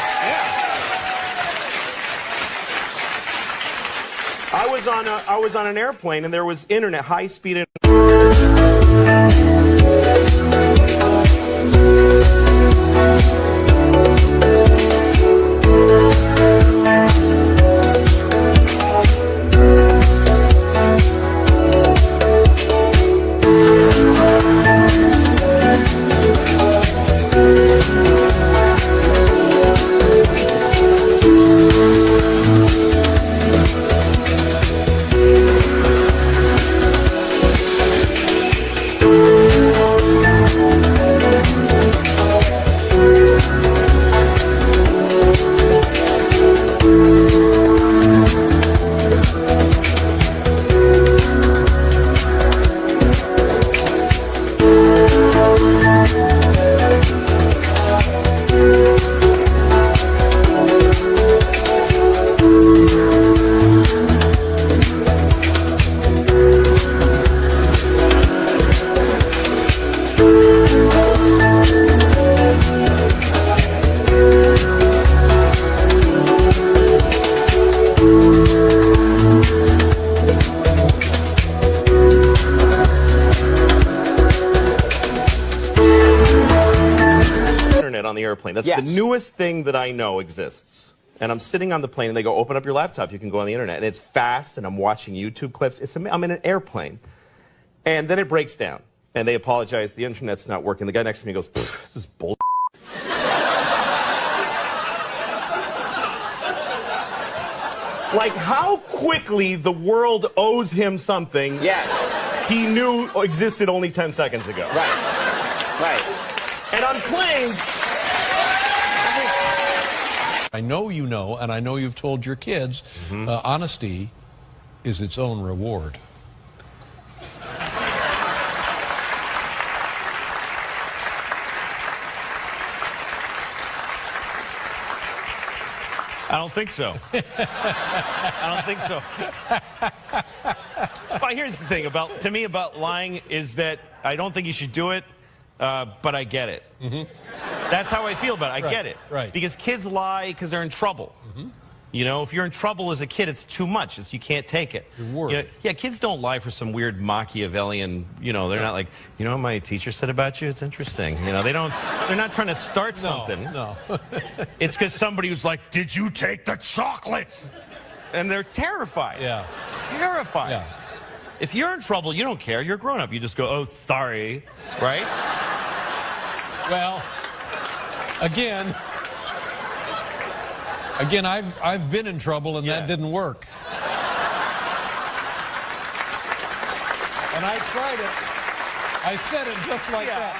I was on an airplane and there was internet, high speed airplane. That's Yes. the newest thing that I know exists. And I'm sitting on the plane, and they go, open up your laptop. You can go on the internet. And it's fast, and I'm watching YouTube clips. I'm in an airplane. And then it breaks down. And they apologize. The internet's not working. The guy next to me goes, this is bull. Like how quickly the world owes him something he knew existed only 10 seconds ago. Right. And on planes... I know you know, and I know you've told your kids, honesty is its own reward. I don't think so. I don't think so. But here's the thing to me about lying is that I don't think you should do it, but I get it. That's how I feel about it. I get it. Right. Because kids lie because they're in trouble. You know, if you're in trouble as a kid, it's too much. You can't take it. You're worried. You know, yeah, kids don't lie for some weird Machiavellian, they're not like, what my teacher said about you? It's interesting. They're not trying to start something. No. It's because somebody was like, did you take the chocolate? And they're terrified. Yeah. Terrified. Yeah. If you're in trouble, you don't care. You're a grown up. You just go, oh, sorry. Right? Well, again, I've been in trouble and that didn't work. And I tried it. I said it just like that.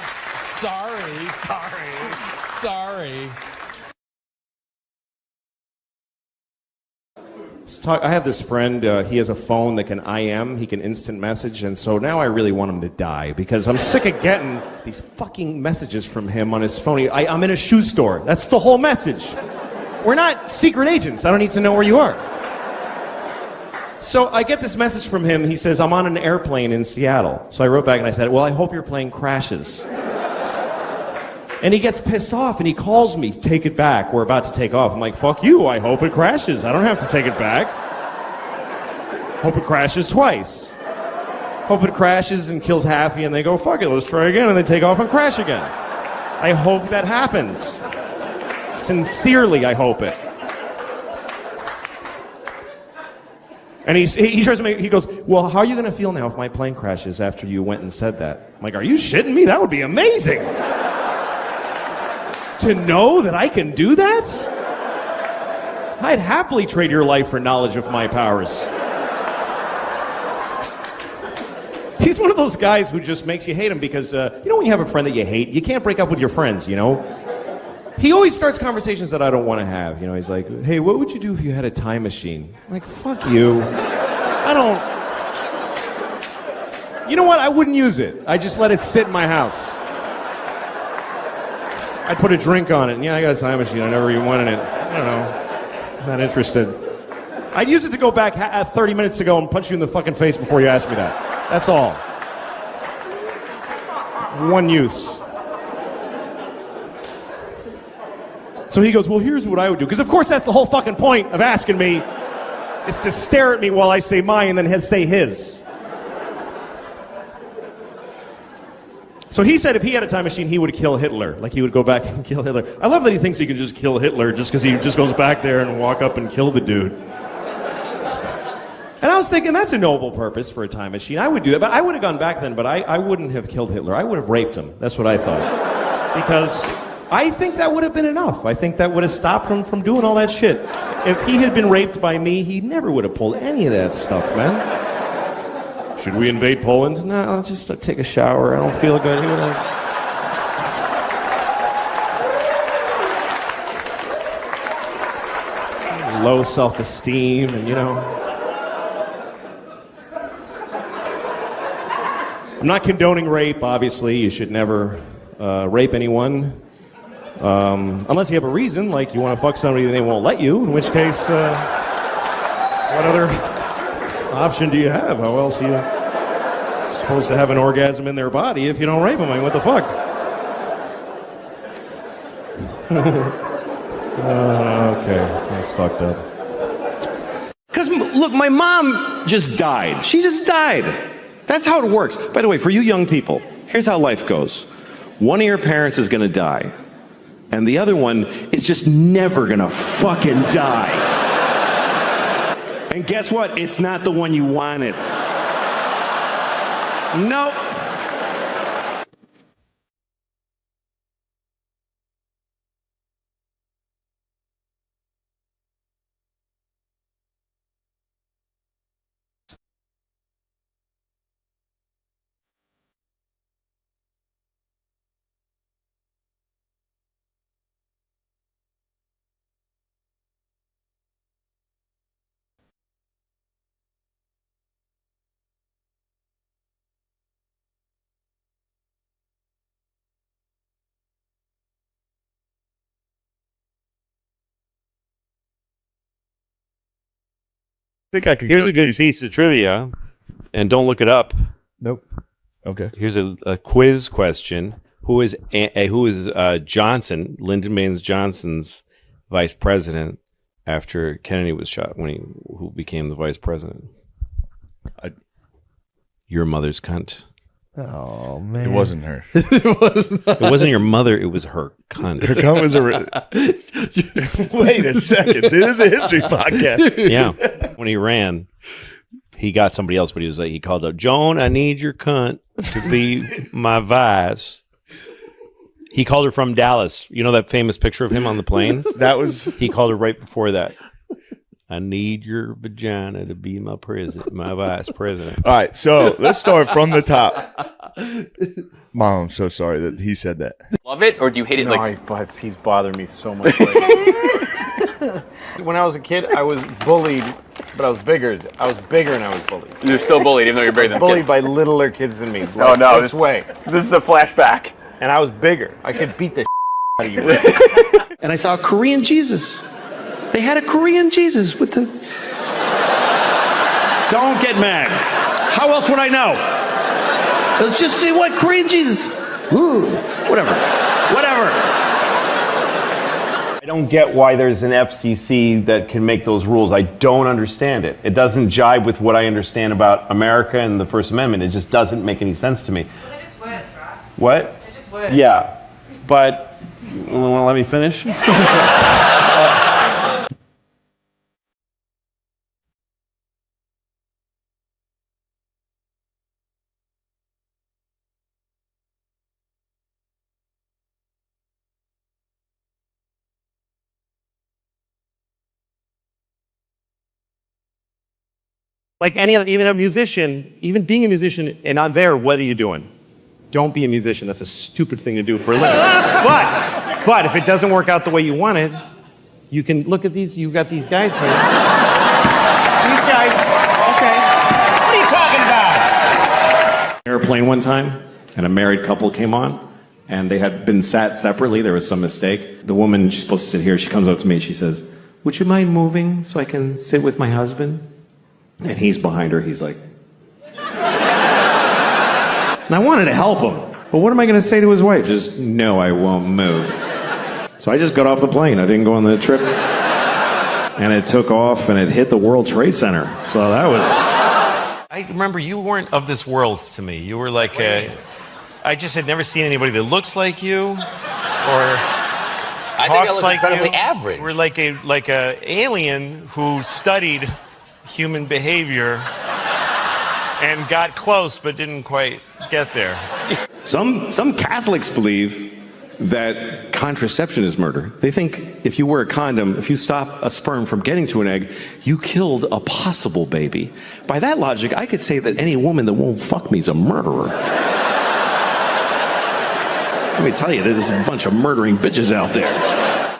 Sorry. I have this friend, he has a phone that can IM, he can instant message, and so now I really want him to die because I'm sick of getting these fucking messages from him on his phone. I'm in a shoe store. That's the whole message. We're not secret agents. I don't need to know where you are. So I get this message from him. He says, I'm on an airplane in Seattle. So I wrote back and I said, well, I hope your plane crashes. And he gets pissed off and he calls me, take it back. We're about to take off. I'm like, fuck you. I hope it crashes. I don't have to take it back. Hope it crashes twice. Hope it crashes and kills Happy and they go, fuck it, let's try again. And they take off and crash again. I hope that happens. Sincerely, I hope it. And he tries to make, he goes, well, how are you going to feel now if my plane crashes after you went and said that? I'm like, are you shitting me? That would be amazing. To know that I can do that? I'd happily trade your life for knowledge of my powers. He's one of those guys who just makes you hate him because, when you have a friend that you hate, you can't break up with your friends, He always starts conversations that I don't want to have. He's like, hey, what would you do if you had a time machine? I'm like, fuck you. I don't... You know what? I wouldn't use it. I just let it sit in my house. I'd put a drink on it. And I got a time machine. I never even wanted it. I don't know. Not interested. I'd use it to go back 30 minutes ago and punch you in the fucking face before you asked me that. That's all. One use. So he goes, well, here's what I would do. Because, of course, that's the whole fucking point of asking me, is to stare at me while I say mine and then say his. So he said if he had a time machine, he would kill Hitler. Like, he would go back and kill Hitler. I love that he thinks he can just kill Hitler just because he just goes back there and walk up and kill the dude. And I was thinking, that's a noble purpose for a time machine. I would do that, but I would have gone back then, but I wouldn't have killed Hitler. I would have raped him. That's what I thought. Because I think that would have been enough. I think that would have stopped him from doing all that shit. If he had been raped by me, he never would have pulled any of that stuff, man. Should we invade Poland? No, I'll just take a shower. I don't feel good. He would have... Low self-esteem and, I'm not condoning rape, obviously. You should never rape anyone. Unless you have a reason, like you want to fuck somebody and they won't let you, in which case, what other option do you have? How else are you supposed to have an orgasm in their body if you don't rape them? I mean, what the fuck? Okay, that's fucked up. Because, look, my mom just died. She just died. That's how it works. By the way, for you young people, here's how life goes. One of your parents is going to die. And the other one is just never gonna fucking die. And guess what? It's not the one you wanted. Nope. I think I could. Here's a good piece of trivia, and don't look it up. Nope. Okay. Here's a quiz question. Who is Johnson, Lyndon Baines Johnson's vice president after Kennedy was shot? Who became the vice president? Your mother's cunt. Oh man, it wasn't her. It wasn't your mother. It was her cunt. Her cunt was Wait a second. This is a history podcast. Yeah. When he ran, he got somebody else, but he called out, Joan, I need your cunt to be my vice. He called her from Dallas. You know that famous picture of him on the plane? He called her right before that. I need your vagina to be my vice president. All right, so let's start from the top. Mom, I'm so sorry that he said that. Love it, or do you hate it? No, but he's bothering me so much. When I was a kid, I was bullied, but I was bigger. I was bigger and I was bullied. You're still bullied, even though you're bigger than bullied by littler kids than me. Oh no, this way. This is a flashback. And I was bigger. I could beat the out of you. And I saw a Korean Jesus. They had a Korean Jesus with the... Don't get mad. How else would I know? It was just what Korean Jesus. Ooh, whatever. I don't get why there's an FCC that can make those rules. I don't understand it. It doesn't jibe with what I understand about America and the First Amendment. It just doesn't make any sense to me. Well, they're just words, right? What? They're just words. Yeah, but you want to let me finish? Like any other, even a musician, even being a musician and on there, what are you doing? Don't be a musician. That's a stupid thing to do for a living. But if it doesn't work out the way you wanted, you can look at these. You've got these guys here. These guys. Okay. What are you talking about? Airplane one time, and a married couple came on, and they had been sat separately. There was some mistake. The woman, she's supposed to sit here. She comes up to me and she says, "Would you mind moving so I can sit with my husband?" And he's behind her. He's like, and I wanted to help him, but what am I going to say to his wife? Just, no, I won't move. So I just got off the plane. I didn't go on the trip. And it took off, and it hit the World Trade Center. So that was... I remember you weren't of this world to me. You were like I just had never seen anybody that looks like you, or I think I look incredibly average. You were like a alien who studied human behavior and got close but didn't quite get there. Some Catholics believe that contraception is murder. They think if you wear a condom, if you stop a sperm from getting to an egg, you killed a possible baby. By that logic, I could say that any woman that won't fuck me is a murderer. Let me tell you, there's a bunch of murdering bitches out there.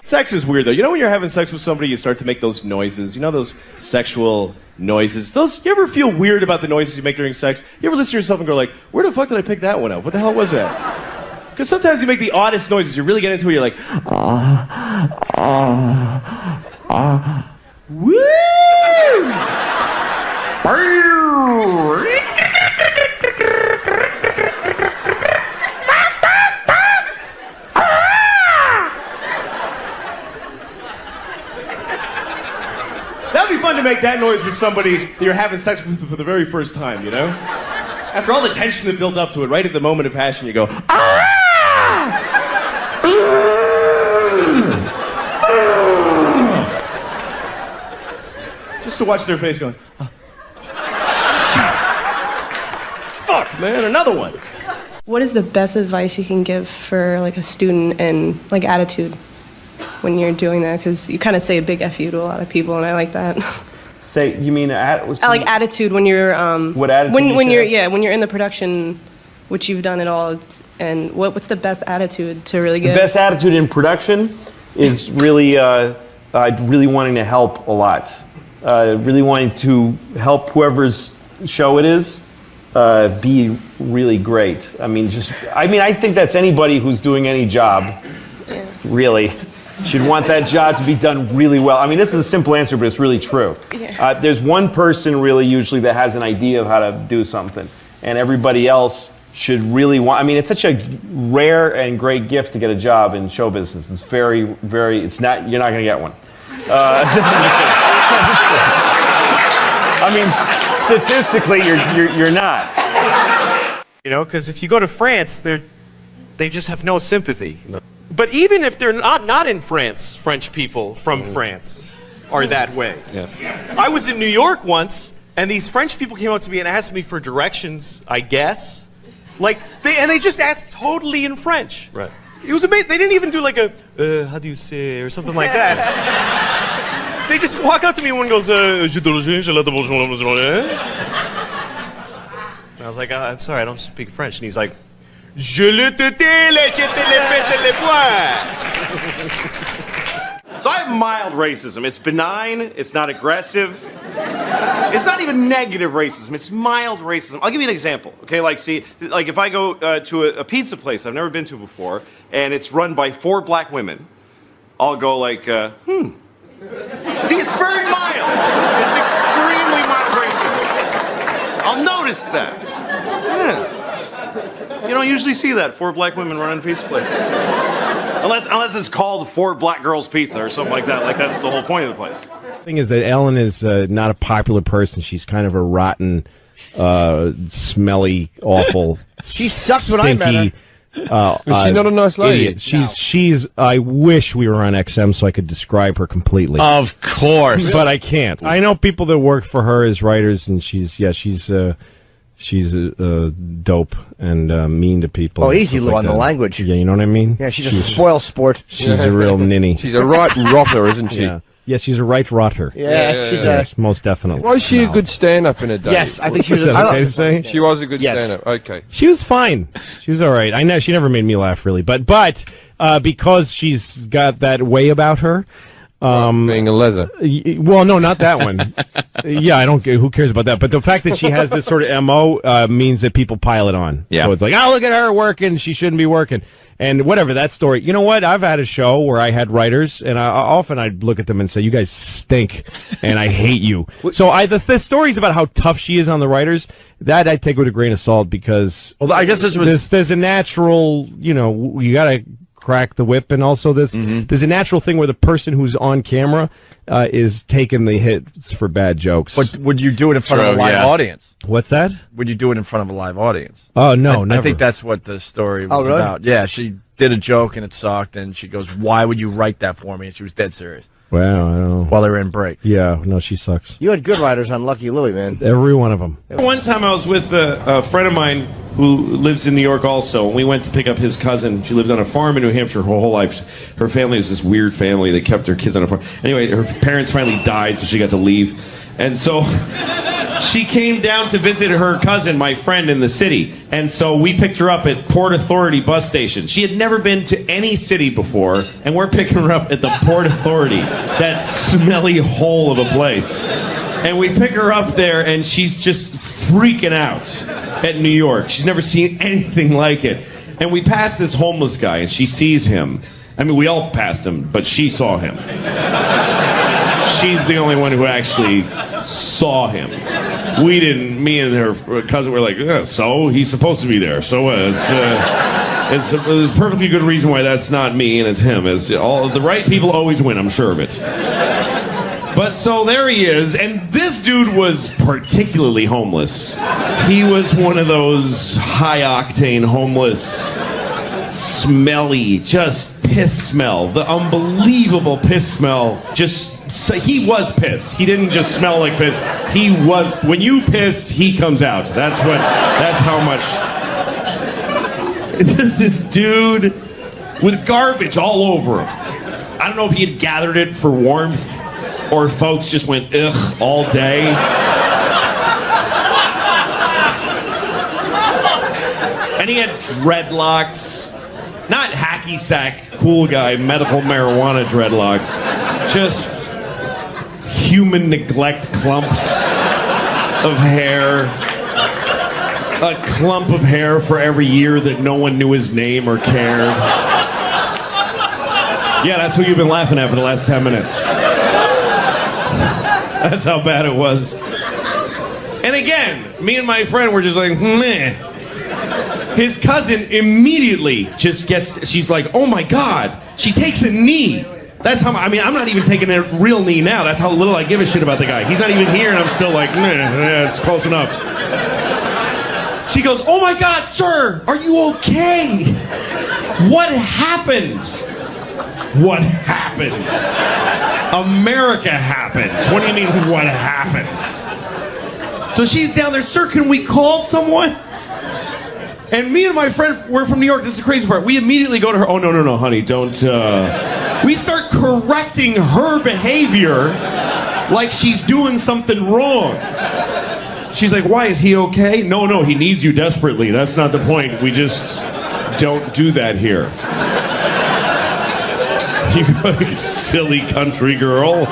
Sex is weird, though. You know when you're having sex with somebody, you start to make those noises. You know those sexual noises? You ever feel weird about the noises you make during sex? You ever listen to yourself and go like, where the fuck did I pick that one up? What the hell was that? Because sometimes you make the oddest noises. You really get into it, you're like, woo! That'd be fun to make that noise with somebody that you're having sex with for the very first time, you know? After all the tension that built up to it, right at the moment of passion, you go, ah! Just to watch their face going, oh, shit. Fuck, man, another one. What is the best advice you can give for like a student and like attitude when you're doing that? Because you kind of say a big F you to a lot of people, and I like that. Say, you mean I like attitude when you're what attitude? when you're when you're in the production, which you've done it all, and what's the best attitude to really give? The best attitude in production is really really wanting to help a lot, really wanting to help whoever's show it is be really great. I think that's anybody who's doing any job, really. Should want that job to be done really well. I mean, this is a simple answer, but it's really true. Yeah. There's one person really usually that has an idea of how to do something, and everybody else should really want. I mean, it's such a rare and great gift to get a job in show business. It's very, very. It's not. You're not going to get one. I mean, statistically, you're not. You know, because if you go to France, they just have no sympathy. No. But even if they're not in France, French people from France are that way. Yeah. I was in New York once, and these French people came up to me and asked me for directions, I guess. Like, they just asked totally in French. Right. It was amazing. They didn't even do like a, how do you say, or something like that. They just walk up to me and one goes, and I was like, I'm sorry, I don't speak French. And he's like, Je le tété, le chete, le pete, le poing. So I have mild racism. It's benign. It's not aggressive. It's not even negative racism. It's mild racism. I'll give you an example. Okay, like if I go to a pizza place I've never been to before, and it's run by 4 black women, I'll go like, See, it's very mild. It's extremely mild racism. I'll notice that. Yeah. You don't usually see that, 4 black women running a pizza place. Unless it's called 4 Black Girls Pizza or something like that. Like, that's the whole point of the place. The thing is that Ellen is not a popular person. She's kind of a rotten, smelly, awful, she sucked when I met her. Is she not a nice lady? Idiot. She's. I wish we were on XM so I could describe her completely. Of course, but I can't. I know people that work for her as writers, and she's dope and mean to people. Oh, easy, Lou, on the language. Yeah, you know what I mean? Yeah, she's a spoil sport. She's a real ninny. She's a right rotter, isn't she? Yeah. Yes, she's a right rotter. Yeah, she's yes, most definitely. Was she a good stand-up in a day? Yes, I think she was. Okay to say? She was a good stand-up. Okay. She was fine. She was all right. I know she never made me laugh really, but because she's got that way about her. Being a leather. Well, no, not that one. Yeah, I don't. Who cares about that? But the fact that she has this sort of MO means that people pile it on. Yeah. So it's like, oh, look at her working. She shouldn't be working. And whatever, that story. You know what? I've had a show where I had writers, and often I'd look at them and say, you guys stink, and I hate you. So the stories about how tough she is on the writers, that I take with a grain of salt because well, I guess there's a natural, you got to crack the whip, and also there's a natural thing where the person who's on camera is taking the hits for bad jokes. But would you do it in front of a live audience? What's that? Would you do it in front of a live audience? Oh, no, never. I think that's what the story was about. Yeah, she did a joke and it sucked, and she goes, why would you write that for me? And she was dead serious. Well, I don't know. While they were in break. Yeah, no, she sucks. You had good writers on Lucky Louie, man. Every one of them. One time I was with a friend of mine who lives in New York also, and we went to pick up his cousin. She lived on a farm in New Hampshire her whole life. Her family was this weird family. They kept their kids on a farm. Anyway, her parents finally died, so she got to leave. And so she came down to visit her cousin, my friend, in the city. And so we picked her up at Port Authority bus station. She had never been to any city before, and we're picking her up at the Port Authority, that smelly hole of a place. And we pick her up there, and she's just freaking out at New York. She's never seen anything like it. And we pass this homeless guy, and she sees him. I mean, we all passed him, but she saw him. She's the only one who actually saw him. We didn't. Me and her cousin were like, so he's supposed to be there. So there's a perfectly good reason why that's not me and it's him. It's all the right people always win. I'm sure of it. But so there he is, and this dude was particularly homeless. He was one of those high-octane homeless, smelly, just piss smell. The unbelievable piss smell just he was piss. He didn't just smell like piss. He was. When you piss, he comes out. That's how much. It's just this dude with garbage all over him. I don't know if he had gathered it for warmth or folks just went ugh all day. And he had dreadlocks. Not hacky sack, cool guy, medical marijuana dreadlocks. Just human neglect clumps of hair. A clump of hair for every year that no one knew his name or cared. Yeah, that's what you've been laughing at for the last 10 minutes. That's how bad it was. And again, me and my friend were just like, meh. His cousin immediately just gets, she's like, oh my God, she takes a knee. That's how, I mean, I'm not even taking a real knee now. That's how little I give a shit about the guy. He's not even here and I'm still like, meh, yeah, it's close enough. She goes, oh my God, sir, are you okay? What happened? What happened? America happened. What do you mean, what happened? So she's down there, sir, can we call someone? And me and my friend, we're from New York, this is the crazy part. We immediately go to her, oh, no, honey, don't, We start correcting her behavior like she's doing something wrong. She's like, why, is he okay? No, he needs you desperately. That's not the point. We just don't do that here. You silly country girl.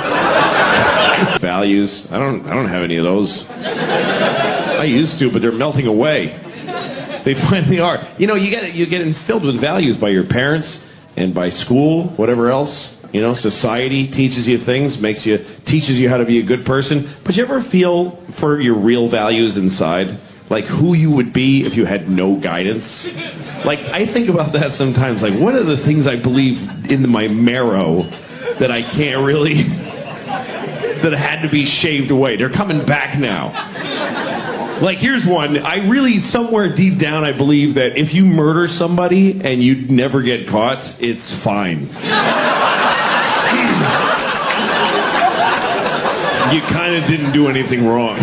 Values. I don't have any of those. I used to, but they're melting away. They finally are. You know, you get instilled with values by your parents and by school, whatever else. You know, society teaches you things, teaches you how to be a good person. But you ever feel for your real values inside? Like who you would be if you had no guidance? Like, I think about that sometimes. Like, what are the things I believe in my marrow that I can't really, that had to be shaved away? They're coming back now. Like, here's one. I really, somewhere deep down, I believe that if you murder somebody and you never get caught, it's fine. You kind of didn't do anything wrong.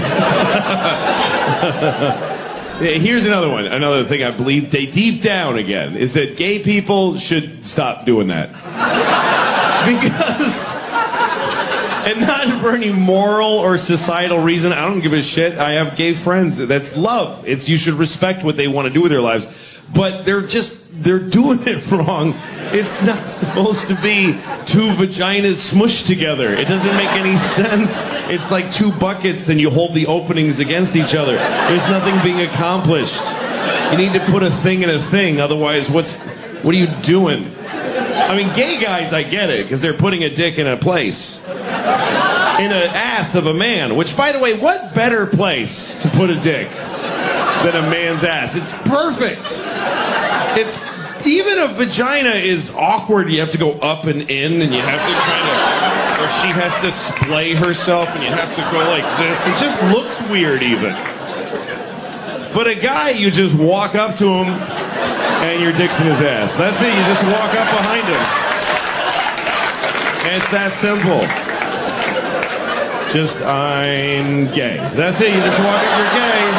Here's another one. Another thing I believe, they deep down again, is that gay people should stop doing that. Because, and not for any moral or societal reason, I don't give a shit. I have gay friends. That's love. It's, you should respect what they want to do with their lives. But they're doing it wrong. It's not supposed to be two vaginas smushed together. It doesn't make any sense. It's like two buckets and you hold the openings against each other. There's nothing being accomplished. You need to put a thing in a thing, otherwise what are you doing? I mean, gay guys, I get it, because they're putting a dick in a place. In an ass of a man, which, by the way, what better place to put a dick than a man's ass? It's perfect. It's, even a vagina is awkward. You have to go up and in, and you have to kind of, or she has to splay herself, and you have to go like this. It just looks weird, even. But a guy, you just walk up to him, and your dick's in his ass. That's it. You just walk up behind him. And it's that simple. Just, I'm gay. That's it. You just walk up, you're gay.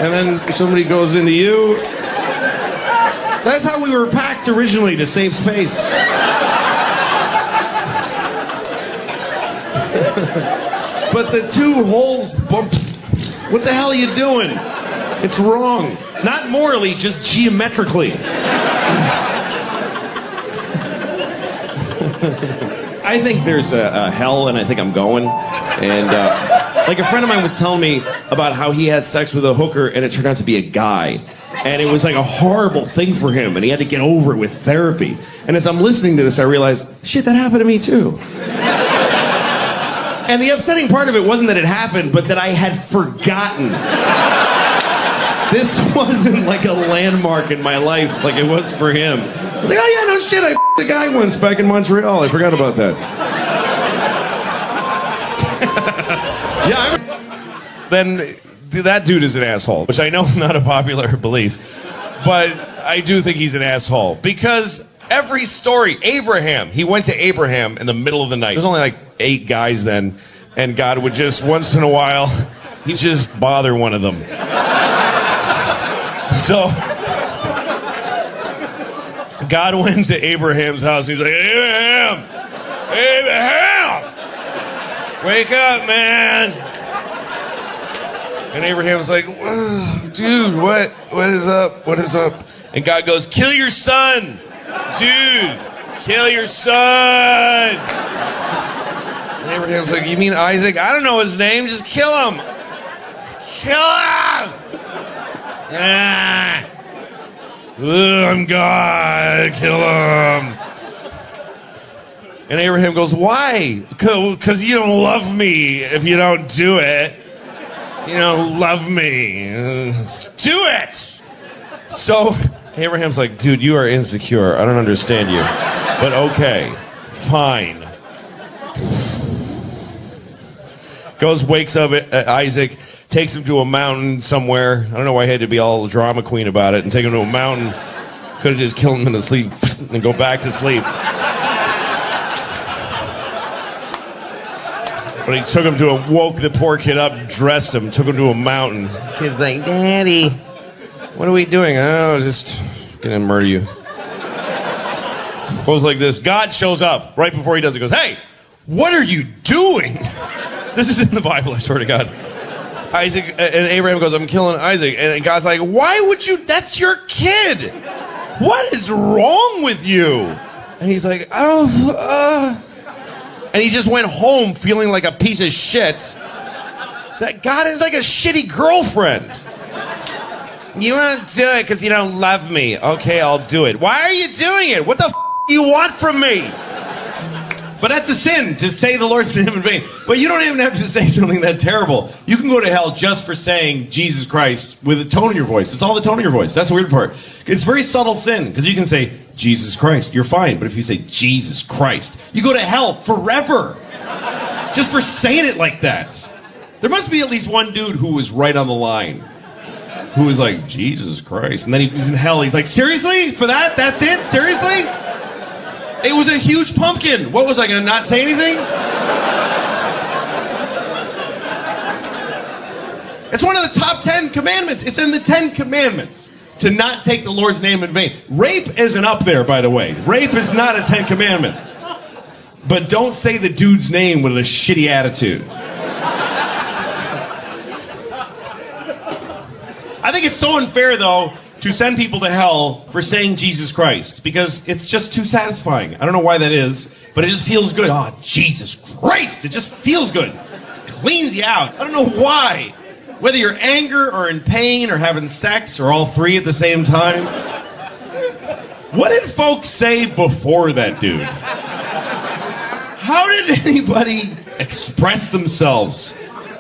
And then somebody goes into you. That's how we were packed originally, to save space. But the two holes bump. What the hell are you doing? It's wrong. Not morally, just geometrically. I think there's a hell, and I think I'm going. And like a friend of mine was telling me about how he had sex with a hooker, and it turned out to be a guy. And it was like a horrible thing for him, and he had to get over it with therapy. And as I'm listening to this, I realized, shit, that happened to me too. And the upsetting part of it wasn't that it happened, but that I had forgotten. This wasn't like a landmark in my life like it was for him. I was like, oh yeah, no shit, I f***ed a guy once back in Montreal. I forgot about that. Yeah, then that dude is an asshole, which I know is not a popular belief, but I do think he's an asshole because Every story. Abraham. He went to Abraham in the middle of the night. There's only like 8 guys then. And God would just, once in a while, he'd just bother one of them. So, God went to Abraham's house. And he's like, Abraham! Wake up, man! And Abraham's like, dude, what is up? What is up? And God goes, kill your son! Dude, kill your son! And Abraham's like, you mean Isaac? I don't know his name, just kill him! Just kill him! Ah. I'm God, kill him! And Abraham goes, why? Because you don't love me if you don't do it. You don't love me. Do it! So Abraham's like, dude, you are insecure. I don't understand you. But okay, fine. Goes, wakes up Isaac, takes him to a mountain somewhere. I don't know why he had to be all drama queen about it and take him to a mountain. Could have just killed him in the sleep and go back to sleep. But he took him woke the poor kid up, dressed him, took him to a mountain. Kid's like, Daddy, what are we doing? Oh, just gonna murder you. Goes like this. God shows up right before he does it. Goes, hey, what are you doing? This is in the Bible, I swear to God. Isaac and Abraham goes, I'm killing Isaac. And God's like, why would you? That's your kid. What is wrong with you? And he's like, And he just went home feeling like a piece of shit. That God is like a shitty girlfriend. You won't do it because you don't love me. Okay, I'll do it. Why are you doing it? What the do you want from me? But that's a sin, to say the Lord's name in vain. But you don't even have to say something that terrible. You can go to hell just for saying Jesus Christ with a tone in your voice. It's all the tone in your voice. That's the weird part. It's very subtle sin, because you can say, Jesus Christ, you're fine. But if you say, Jesus Christ, you go to hell forever. Just for saying it like that. There must be at least one dude who was right on the line. Who was like, Jesus Christ. And then he's in hell. He's like, seriously? For that? That's it? Seriously? It was a huge pumpkin. What was I going to not say anything? It's one of the top 10 commandments. It's in the 10 commandments to not take the Lord's name in vain. Rape isn't up there, by the way. Rape is not a 10 commandment. But don't say the dude's name with a shitty attitude. I think it's so unfair, though, to send people to hell for saying Jesus Christ, because it's just too satisfying. I don't know why that is, but it just feels good. Oh, Jesus Christ! It just feels good. It cleans you out. I don't know why. Whether you're angry or in pain or having sex or all three at the same time. What did folks say before that dude? How did anybody express themselves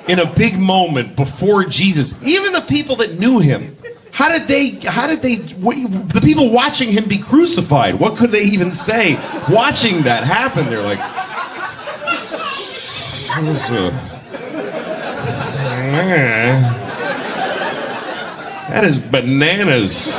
in a big moment before Jesus? Even the people that knew him. How did the people watching him be crucified? What could they even say watching that happen? They're like, that is bananas.